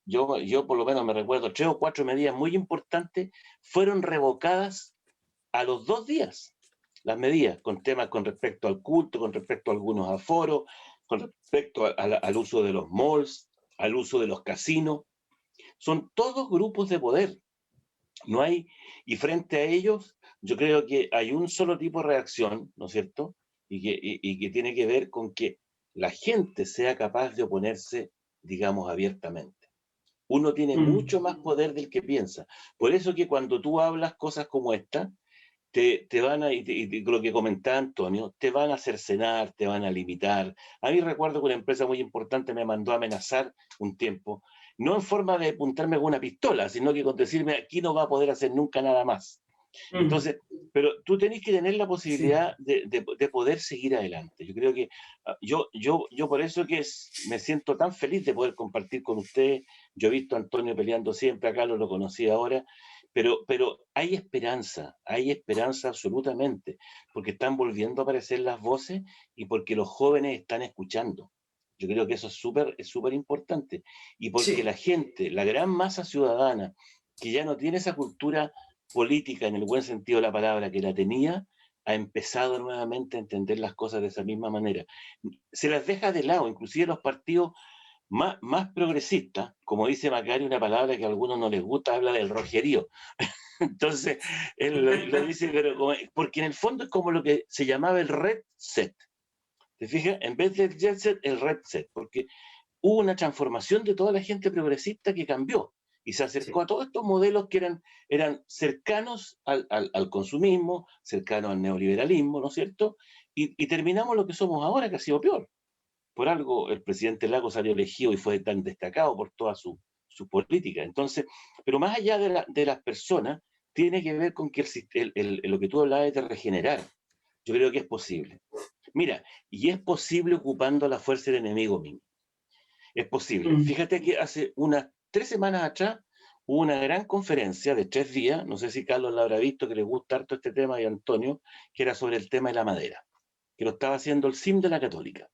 Yo por lo menos me recuerdo 3 o 4 medidas muy importantes fueron revocadas a los 2 días. Las medidas con temas con respecto al culto, con respecto a algunos aforos, con respecto al uso de los malls, al uso de los casinos. Son todos grupos de poder. No hay, y frente a ellos, yo creo que hay un solo tipo de reacción, ¿no es cierto? Y que tiene que ver con que la gente sea capaz de oponerse, digamos, abiertamente. Uno tiene mucho más poder del que piensa. Por eso que cuando tú hablas cosas como esta, te van a, y lo que comentaba Antonio, te van a cercenar, te van a limitar. A mí recuerdo que una empresa muy importante me mandó a amenazar un tiempo, no en forma de apuntarme con una pistola, sino que con decirme, aquí no va a poder hacer nunca nada más. Entonces, pero tú tenés que tener la posibilidad de poder seguir adelante. Yo creo que, yo por eso que me siento tan feliz de poder compartir con ustedes. Yo he visto a Antonio peleando siempre, a Carlos lo conocí ahora, pero hay esperanza absolutamente, porque están volviendo a aparecer las voces y porque los jóvenes están escuchando. Yo creo que eso es súper importante. Y porque la gente, la gran masa ciudadana, que ya no tiene esa cultura política en el buen sentido de la palabra que la tenía, ha empezado nuevamente a entender las cosas de esa misma manera. Se las deja de lado, inclusive los partidos más progresistas, como dice Macari, una palabra que a algunos no les gusta, habla del rojerío. Entonces, él lo dice, porque en el fondo es como lo que se llamaba el red set. ¿Te fijas? En vez del jet set, el red set, porque hubo una transformación de toda la gente progresista que cambió y se acercó a todos estos modelos que eran cercanos al consumismo, cercanos al neoliberalismo, ¿no es cierto? Y terminamos lo que somos ahora, que ha sido peor. Por algo el presidente Lagos salió elegido y fue tan destacado por toda su política. Entonces, pero más allá de las personas, tiene que ver con que lo que tú hablabas de regenerar. Yo creo que es posible. Mira, y es posible ocupando la fuerza del enemigo mismo. Es posible. Fíjate que hace unas 3 semanas atrás hubo una gran conferencia de 3 días, no sé si Carlos la habrá visto, que le gusta harto este tema, y Antonio, que era sobre el tema de la madera, que lo estaba haciendo el CIM de la Católica,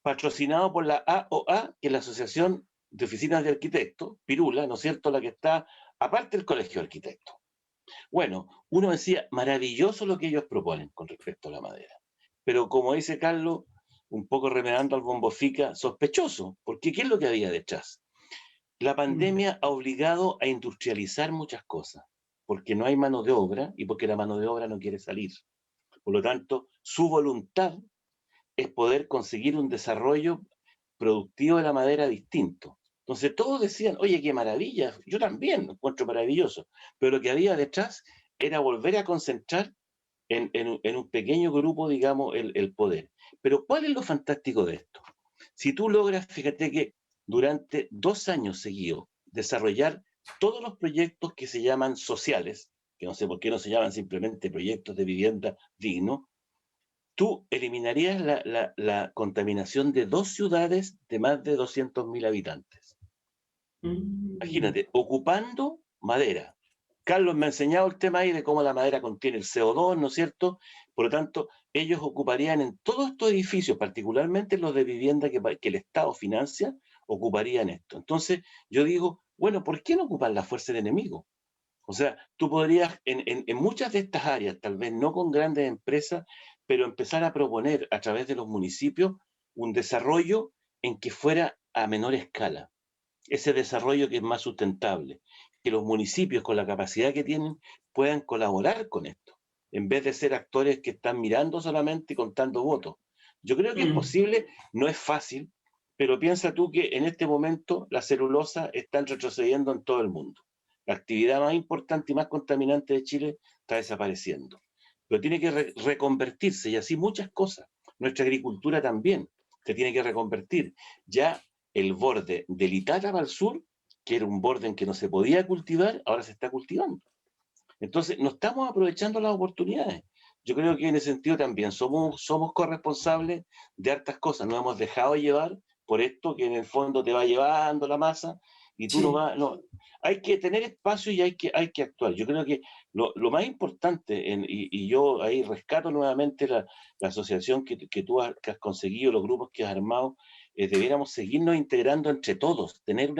patrocinado por la AOA, que es la Asociación de Oficinas de Arquitectos, Pirula, ¿no es cierto?, la que está aparte del Colegio de Arquitectos. Bueno, uno decía, maravilloso lo que ellos proponen con respecto a la madera. Pero como dice Carlos, un poco remedando al Bombo Fica, sospechoso, porque ¿qué es lo que había detrás? La pandemia ha obligado a industrializar muchas cosas, porque no hay mano de obra y porque la mano de obra no quiere salir. Por lo tanto, su voluntad es poder conseguir un desarrollo productivo de la madera distinto. Entonces todos decían, oye, qué maravilla, yo también lo encuentro maravilloso, pero lo que había detrás era volver a concentrar en un pequeño grupo, digamos, el poder. Pero ¿cuál es lo fantástico de esto? Si tú logras, fíjate que durante 2 años seguidos desarrollar todos los proyectos que se llaman sociales, que no sé por qué no se llaman simplemente proyectos de vivienda digno, tú eliminarías la contaminación de 2 ciudades de más de 200.000 habitantes. Imagínate, ocupando madera. Carlos me ha enseñado el tema ahí de cómo la madera contiene el CO2, ¿no es cierto? Por lo tanto, ellos ocuparían en todos estos edificios, particularmente los de vivienda que el Estado financia, ocuparían esto. Entonces, yo digo, bueno, ¿por qué no ocupan la fuerza del enemigo? O sea, tú podrías, en muchas de estas áreas, tal vez no con grandes empresas, pero empezar a proponer a través de los municipios un desarrollo en que fuera a menor escala. Ese desarrollo que es más sustentable, que los municipios con la capacidad que tienen puedan colaborar con esto, en vez de ser actores que están mirando solamente y contando votos. Yo creo que es posible, no es fácil, pero piensa tú que en este momento la celulosa está retrocediendo en todo el mundo. La actividad más importante y más contaminante de Chile está desapareciendo. Pero tiene que reconvertirse y así muchas cosas. Nuestra agricultura también se tiene que reconvertir. Ya el borde del Itata para el sur, que era un borde en que no se podía cultivar, ahora se está cultivando. Entonces, no estamos aprovechando las oportunidades. Yo creo que en ese sentido también somos corresponsables de hartas cosas. Nos hemos dejado llevar por esto que en el fondo te va llevando la masa y tú no vas... No, hay que tener espacio y hay que actuar. Yo creo que lo más importante, y yo ahí rescato nuevamente la asociación que tú has conseguido, los grupos que has armado, debiéramos seguirnos integrando entre todos, tener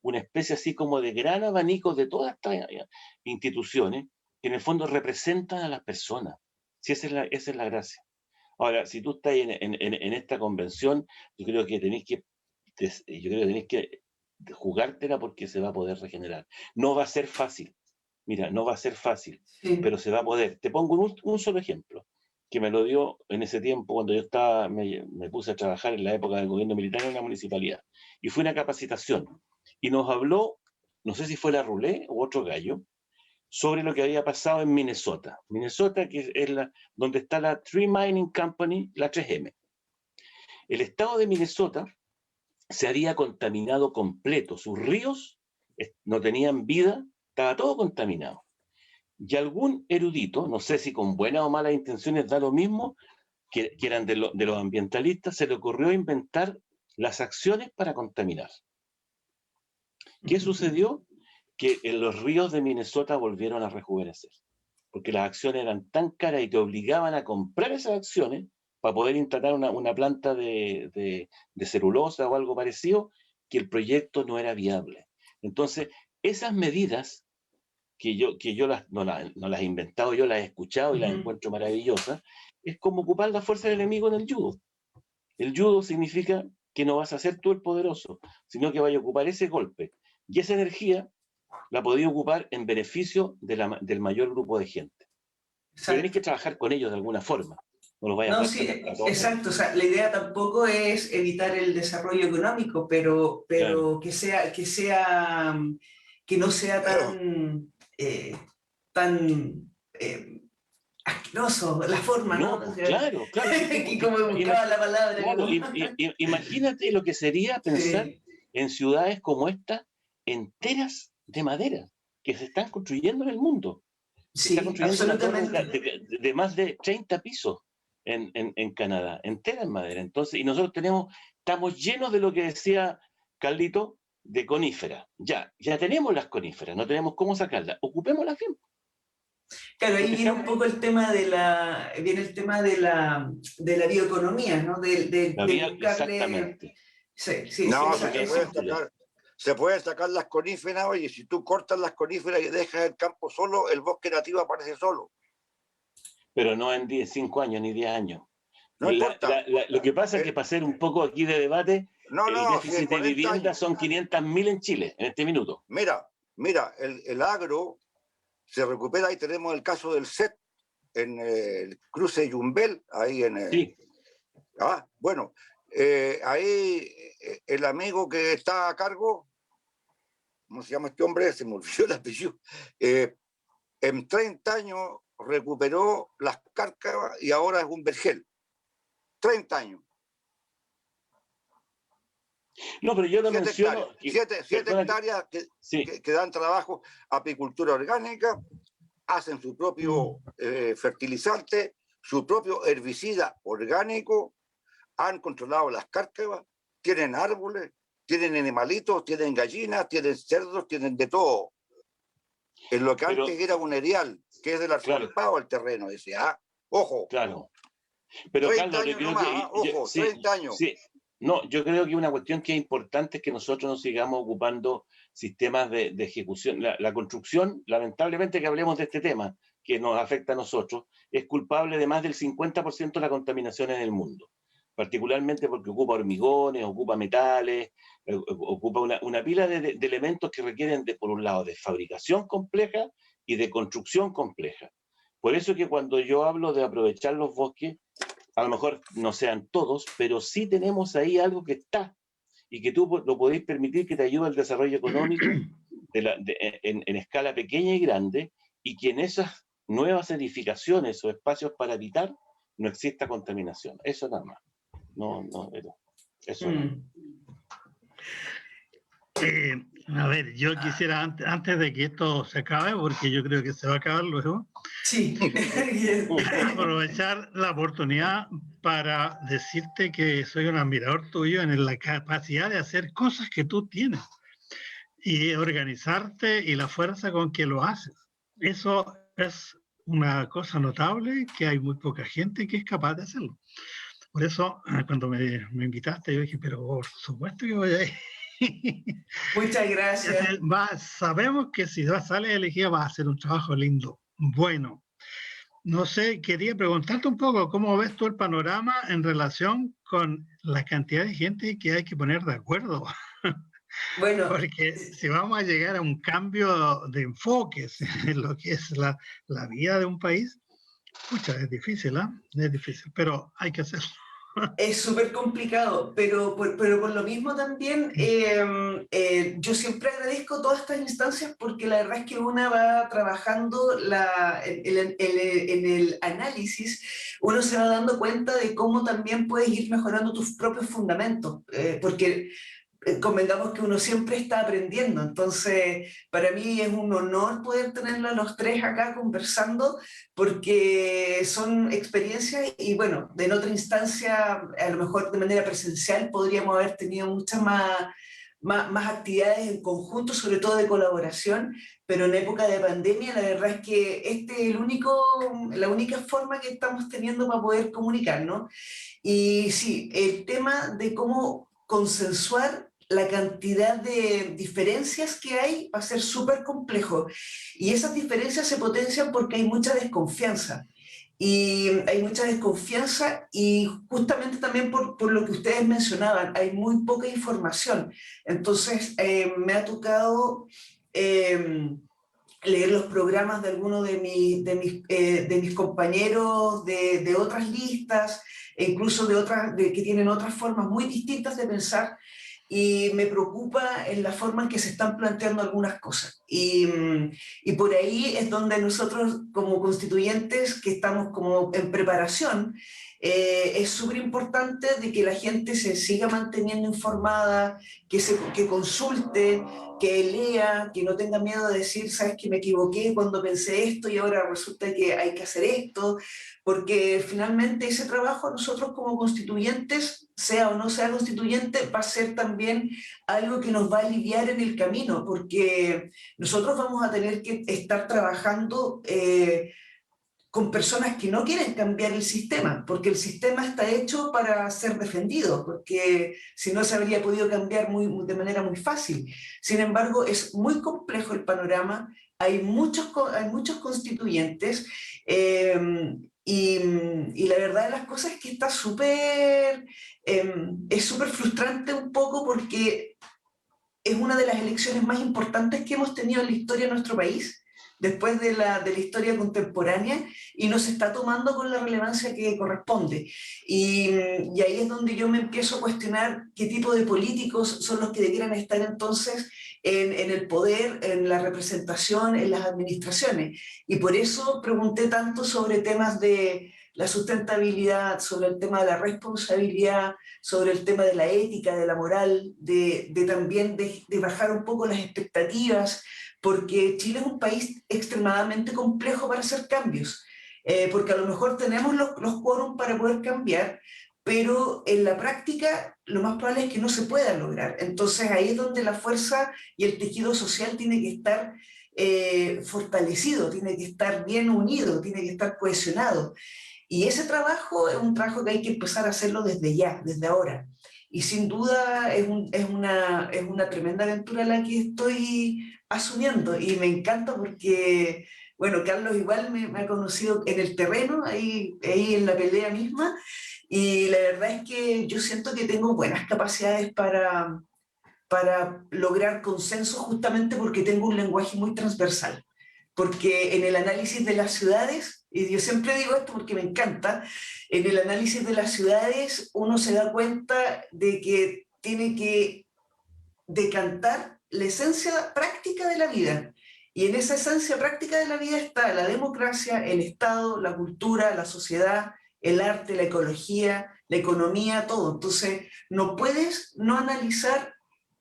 una especie así como de gran abanico de todas estas instituciones que en el fondo representan a las personas. Sí, esa es la gracia. Ahora, si tú estás en esta convención, yo creo que tenéis que jugártela porque se va a poder regenerar. No va a ser fácil. Mira, no va a ser fácil, pero se va a poder. Te pongo un solo ejemplo, que me lo dio en ese tiempo cuando yo me puse a trabajar en la época del gobierno militar en una municipalidad. Y fue una capacitación. Y nos habló, no sé si fue la Rulé o otro gallo, sobre lo que había pasado en Minnesota. Minnesota, que es donde está la Tree Mining Company, la 3M. El estado de Minnesota se había contaminado completo. Sus ríos no tenían vida, estaba todo contaminado. Y algún erudito, no sé si con buenas o malas intenciones da lo mismo, que eran de los ambientalistas, se le ocurrió inventar las acciones para contaminar. ¿Qué sucedió? Que en los ríos de Minnesota volvieron a rejuvenecer, porque las acciones eran tan caras y te obligaban a comprar esas acciones para poder instalar una planta de celulosa o algo parecido, que el proyecto no era viable. Entonces, esas medidas que yo no las he inventado, yo las he escuchado y las encuentro maravillosas, es como ocupar la fuerza del enemigo en el judo. El judo significa que no vas a ser tú el poderoso, sino que vayas a ocupar ese golpe. Y esa energía la podía ocupar en beneficio del mayor grupo de gente. Pero tenés que trabajar con ellos de alguna forma. No los vayas a sí, exacto. O sea, la idea tampoco es evitar el desarrollo económico, pero claro, que no sea tan asqueroso la forma, ¿no? No, claro. Y como buscaba la palabra. Claro, imagínate lo que sería pensar en ciudades como esta, enteras de madera, que se están construyendo en el mundo. Se está construyendo una torre de más de 30 pisos en Canadá, entera en madera. Entonces, y nosotros estamos llenos de lo que decía Carlito, de coníferas. Ya tenemos las coníferas, no tenemos cómo sacarlas, ocupémoslas bien. Claro, ahí viene un poco el tema de la bioeconomía, ¿no? Exactamente. Sí, no, se Se pueden sacar las coníferas, oye, si tú cortas las coníferas y dejas el campo solo, el bosque nativo aparece solo. Pero no en 5 años ni 10 años. No importa. Lo que pasa es que para hacer un poco aquí de debate, el déficit de vivienda son 500.000 en Chile en este minuto. Mira, el agro se recupera, ahí tenemos el caso del CET, en el cruce Yumbel, ahí en... Sí. Bueno, ahí el amigo que está a cargo, ¿cómo se llama este hombre? Se me olvidó el apellido. En 30 años recuperó las cárcavas y ahora es un vergel. 30 años. No, pero yo lo 7 menciono... hectáreas, 7 hectáreas que dan trabajo, apicultura orgánica, hacen su propio fertilizante, su propio herbicida orgánico, han controlado las cárcavas, tienen árboles, tienen animalitos, tienen gallinas, tienen cerdos, tienen de todo. En lo que antes era un erial, que es del arzobispado el terreno, ese, ojo. Claro. Pero 30 Carlos, años nomás, ojo, 30 años. Sí. No, yo creo que una cuestión que es importante es que nosotros no sigamos ocupando sistemas de ejecución. La construcción, lamentablemente que hablemos de este tema, que nos afecta a nosotros, es culpable de más del 50% de la contaminación en el mundo. Particularmente porque ocupa hormigones, ocupa metales, ocupa una pila de elementos que requieren, por un lado, de fabricación compleja y de construcción compleja. Por eso que cuando yo hablo de aprovechar los bosques, a lo mejor no sean todos, pero sí tenemos ahí algo que está y que tú lo podéis permitir que te ayude al desarrollo económico en escala pequeña y grande, y que en esas nuevas edificaciones o espacios para habitar no exista contaminación. Eso nada más. Eso no. A ver, yo quisiera, antes de que esto se acabe, porque yo creo que se va a acabar luego, sí. aprovechar la oportunidad para decirte que soy un admirador tuyo en la capacidad de hacer cosas que tú tienes y organizarte y la fuerza con que lo haces. Eso es una cosa notable, que hay muy poca gente que es capaz de hacerlo. Por eso, cuando me invitaste, yo dije, pero por supuesto que voy a ir. Muchas gracias. Sabemos que si sales elegida vas a hacer un trabajo lindo, bueno. No sé, quería preguntarte un poco cómo ves tú el panorama en relación con la cantidad de gente que hay que poner de acuerdo. Bueno, porque si vamos a llegar a un cambio de enfoques en lo que es la vida de un país, pucha, es difícil, es difícil, pero hay que hacerlo. Es súper complicado, pero por lo mismo también yo siempre agradezco todas estas instancias, porque la verdad es que una va trabajando en el análisis, uno se va dando cuenta de cómo también puedes ir mejorando tus propios fundamentos, porque convengamos que uno siempre está aprendiendo. Entonces, para mí es un honor poder tenerlos a los tres acá conversando, porque son experiencias y bueno, en otra instancia, a lo mejor de manera presencial, podríamos haber tenido muchas más actividades en conjunto, sobre todo de colaboración, pero en época de pandemia la verdad es que este es la única forma que estamos teniendo para poder comunicarnos. Y sí, el tema de cómo consensuar la cantidad de diferencias que hay va a ser súper complejo, y esas diferencias se potencian porque hay mucha desconfianza. Y hay mucha desconfianza, y justamente también por lo que ustedes mencionaban, hay muy poca información. Entonces, me ha tocado leer los programas de algunos de mis compañeros de otras listas, e incluso que tienen otras formas muy distintas de pensar, y me preocupa en la forma en que se están planteando algunas cosas. Y por ahí es donde nosotros como constituyentes, que estamos como en preparación, es súper importante de que la gente se siga manteniendo informada, que consulte, que lea, que no tenga miedo de decir, sabes que me equivoqué cuando pensé esto y ahora resulta que hay que hacer esto, porque finalmente ese trabajo nosotros como constituyentes, sea o no sea constituyente, va a ser también algo que nos va a aliviar en el camino, porque nosotros vamos a tener que estar trabajando con personas que no quieren cambiar el sistema, porque el sistema está hecho para ser defendido, porque si no se habría podido cambiar de manera muy fácil. Sin embargo, es muy complejo el panorama, hay muchos constituyentes, y la verdad de las cosas es que está es súper frustrante un poco porque es una de las elecciones más importantes que hemos tenido en la historia de nuestro país, después de la historia contemporánea, y no se está tomando con la relevancia que corresponde. Y ahí es donde yo me empiezo a cuestionar qué tipo de políticos son los que debieran estar entonces en el poder, en la representación, en las administraciones. Y por eso pregunté tanto sobre temas de la sustentabilidad, sobre el tema de la responsabilidad, sobre el tema de la ética, de la moral, también de bajar un poco las expectativas, porque Chile es un país extremadamente complejo para hacer cambios, porque a lo mejor tenemos los quórum para poder cambiar, pero en la práctica lo más probable es que no se pueda lograr. Entonces ahí es donde la fuerza y el tejido social tiene que estar fortalecido, tiene que estar bien unido, tiene que estar cohesionado. Y ese trabajo es un trabajo que hay que empezar a hacerlo desde ya, desde ahora. Y sin duda es una tremenda aventura la que estoy asumiendo, y me encanta porque, bueno, Carlos igual me ha conocido en el terreno, ahí en la pelea misma, y la verdad es que yo siento que tengo buenas capacidades para lograr consenso, justamente porque tengo un lenguaje muy transversal. Porque en el análisis de las ciudades, y yo siempre digo esto porque me encanta, en el análisis de las ciudades uno se da cuenta de que tiene que decantar la esencia práctica de la vida. Y en esa esencia práctica de la vida está la democracia, el Estado, la cultura, la sociedad, el arte, la ecología, la economía, todo. Entonces, no puedes no analizar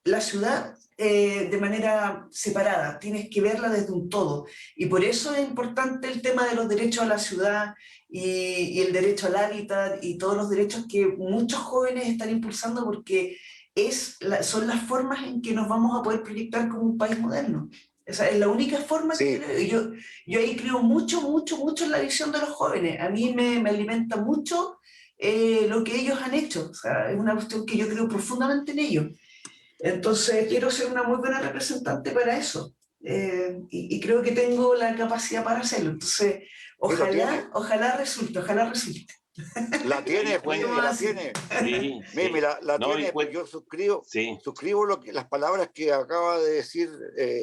la ciudad de manera separada, tienes que verla desde un todo. Y por eso es importante el tema de los derechos a la ciudad y el derecho al hábitat y todos los derechos que muchos jóvenes están impulsando, porque son las formas en que nos vamos a poder proyectar como un país moderno. Esa es la única forma Sí. que yo ahí creo mucho, mucho, mucho en la visión de los jóvenes. A mí me alimenta mucho lo que ellos han hecho. O sea, es una cuestión que yo creo profundamente en ellos. Entonces quiero ser una muy buena representante para eso. Y creo que tengo la capacidad para hacerlo. Entonces, ojalá resulte, ojalá resulte. La tiene, pues, la tiene. Sí, Mira, la no, tiene, pues yo suscribo sí. las palabras que acaba de decir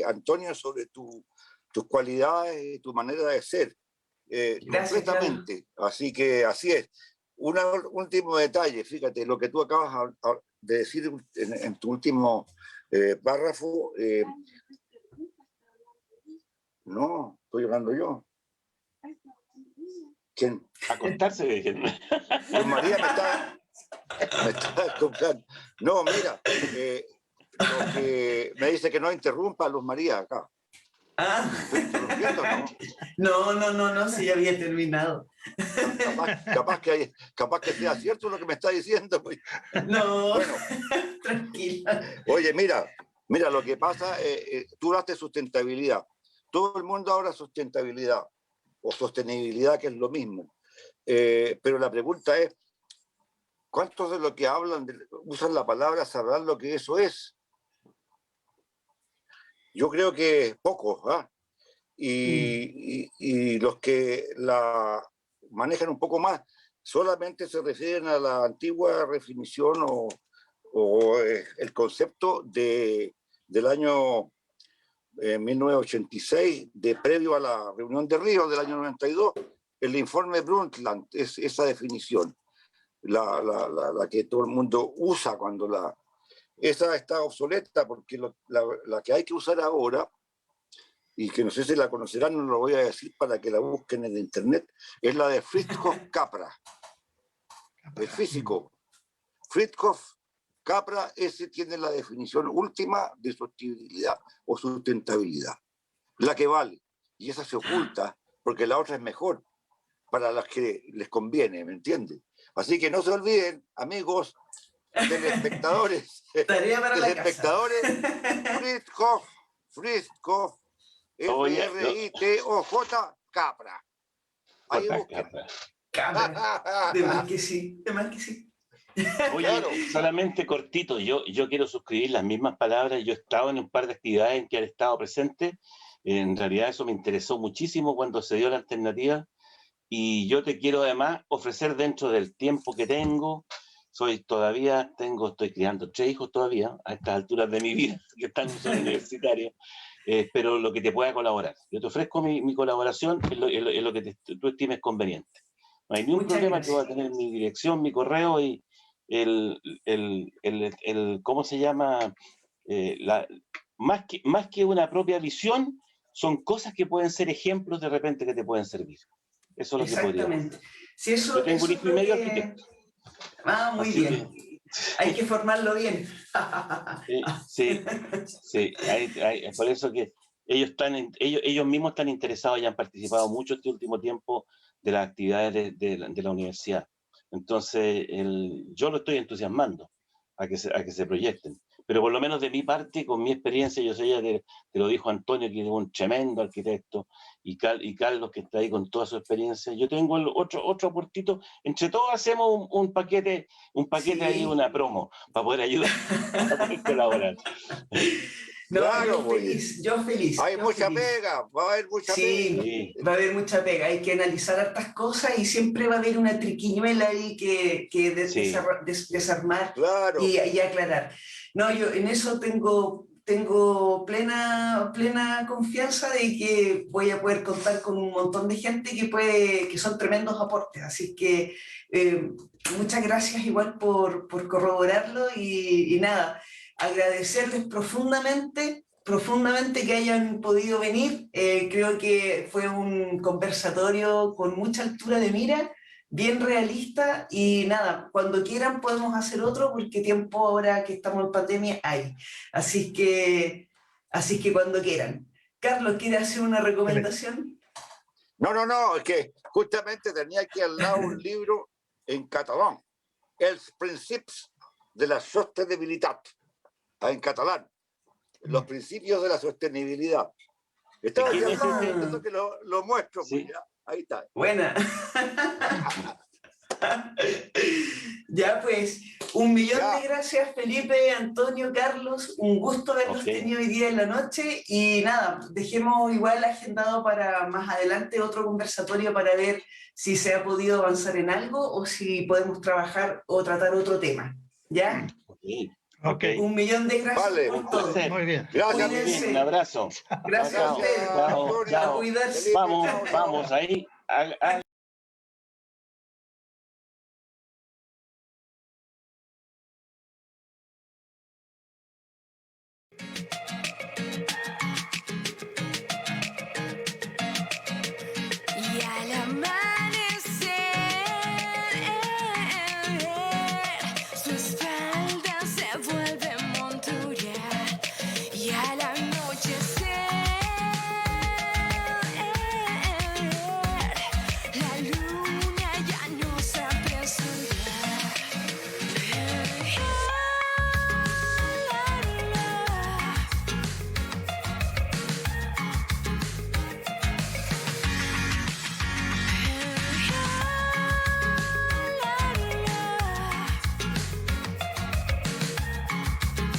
Antonio sobre tus cualidades y tu manera de ser. Gracias, Completamente. Así que así es. Un último detalle, fíjate, lo que tú acabas de decir en tu último párrafo. No, estoy hablando yo. ¿Quién? Acostarse, dejen. Luz María me está escuchando. No, mira, lo que me dice que no interrumpa Luz María acá. Ah. ¿Estoy interrumpiendo, no? No, si ya había terminado. Capaz que sea cierto lo que me está diciendo. Pues. No, bueno, tranquila. Oye, mira, lo que pasa, tú hablaste de sustentabilidad. Todo el mundo habla de sustentabilidad o sostenibilidad, que es lo mismo. Pero la pregunta es, ¿cuántos de los que hablan, usan la palabra, sabrán lo que eso es? Yo creo que pocos, ¿ah? Y los que la manejan un poco más solamente se refieren a la antigua definición o el concepto del año 1986, previo a la reunión de Río del año 92, el informe Brundtland, es esa definición, la que todo el mundo usa cuando esa está obsoleta, porque la que hay que usar ahora, y que no sé si la conocerán, no lo voy a decir para que la busquen en internet, es la de Fritjof Capra, el físico. Fritjof Capra, ese tiene la definición última de sostenibilidad o sustentabilidad, la que vale, y esa se oculta porque la otra es mejor para las que les conviene, ¿me entiendes? Así que no se olviden, amigos, telespectadores, Fritjof, F-R-I-T-O-J, Capra. Ahí busquen. Cámara. De más que sí, de más que sí. Oye, Claro. solamente cortito, yo quiero suscribir las mismas palabras. Yo he estado en un par de actividades en que han estado presente. En realidad eso me interesó muchísimo cuando se dio la alternativa. Y yo te quiero además ofrecer dentro del tiempo que tengo. Estoy criando 3 hijos todavía, a estas alturas de mi vida, que son universitarios. Pero lo que te pueda colaborar. Yo te ofrezco mi colaboración en lo que tú estimes conveniente. No hay ningún Muchas problema, tú vas a gracias. tener mi dirección, mi correo y ¿cómo se llama? Más que una propia visión, son cosas que pueden ser ejemplos de repente que te pueden servir. Eso es lo que podríamos hacer. Exactamente. Si Yo tengo un eso es hijo y lo medio que... arquitecto. Ah, muy Así bien. Hay que formarlo bien. sí, por eso que ellos mismos están interesados y han participado mucho este último tiempo de las actividades de la universidad. Entonces, yo lo estoy entusiasmando a que se proyecten. Pero por lo menos de mi parte, con mi experiencia, yo sé, ya te lo dijo Antonio, que es un tremendo arquitecto, y Carlos, que está ahí con toda su experiencia. Yo tengo otro aportito. Entre todos hacemos un paquete ahí, Sí. una promo, para poder ayudar, para poder colaborar. No, Claro, oye. yo feliz. Hay yo mucha feliz. pega, va a haber mucha Sí, pega. Sí, va a haber mucha pega. Hay que analizar hartas cosas y siempre va a haber una triquiñuela ahí que sí. desarmar Claro. y aclarar. No, yo en eso tengo plena confianza de que voy a poder contar con un montón de gente que son tremendos aportes. Así que muchas gracias igual por corroborarlo y nada, agradecerles profundamente que hayan podido venir. Creo que fue un conversatorio con mucha altura de mira, bien realista y nada, cuando quieran podemos hacer otro porque tiempo ahora que estamos en pandemia hay. Así que cuando quieran. Carlos, ¿quiere hacer una recomendación? No, es que justamente tenía aquí al lado un libro en catalán, Els principis de la sostenibilitat, en catalán, los principios de la sostenibilidad. Estaba aquí al lado, intento que lo muestro, Sí. pues ya, ahí está. Buena. Ya pues, 1.000.000 de gracias Felipe, Antonio, Carlos, un gusto haberlos tenido hoy día en la noche y nada, dejemos igual agendado para más adelante otro conversatorio para ver si se ha podido avanzar en algo o si podemos trabajar o tratar otro tema, ¿ya? Ok. 1.000.000 de gracias Vale, por Un todo. placer. Muy bien. Gracias, Cuídense. Un abrazo. Gracias a Chao, ustedes. chao, A chao. cuidarse. Felipe, Vamos, chao, chao. vamos ahí.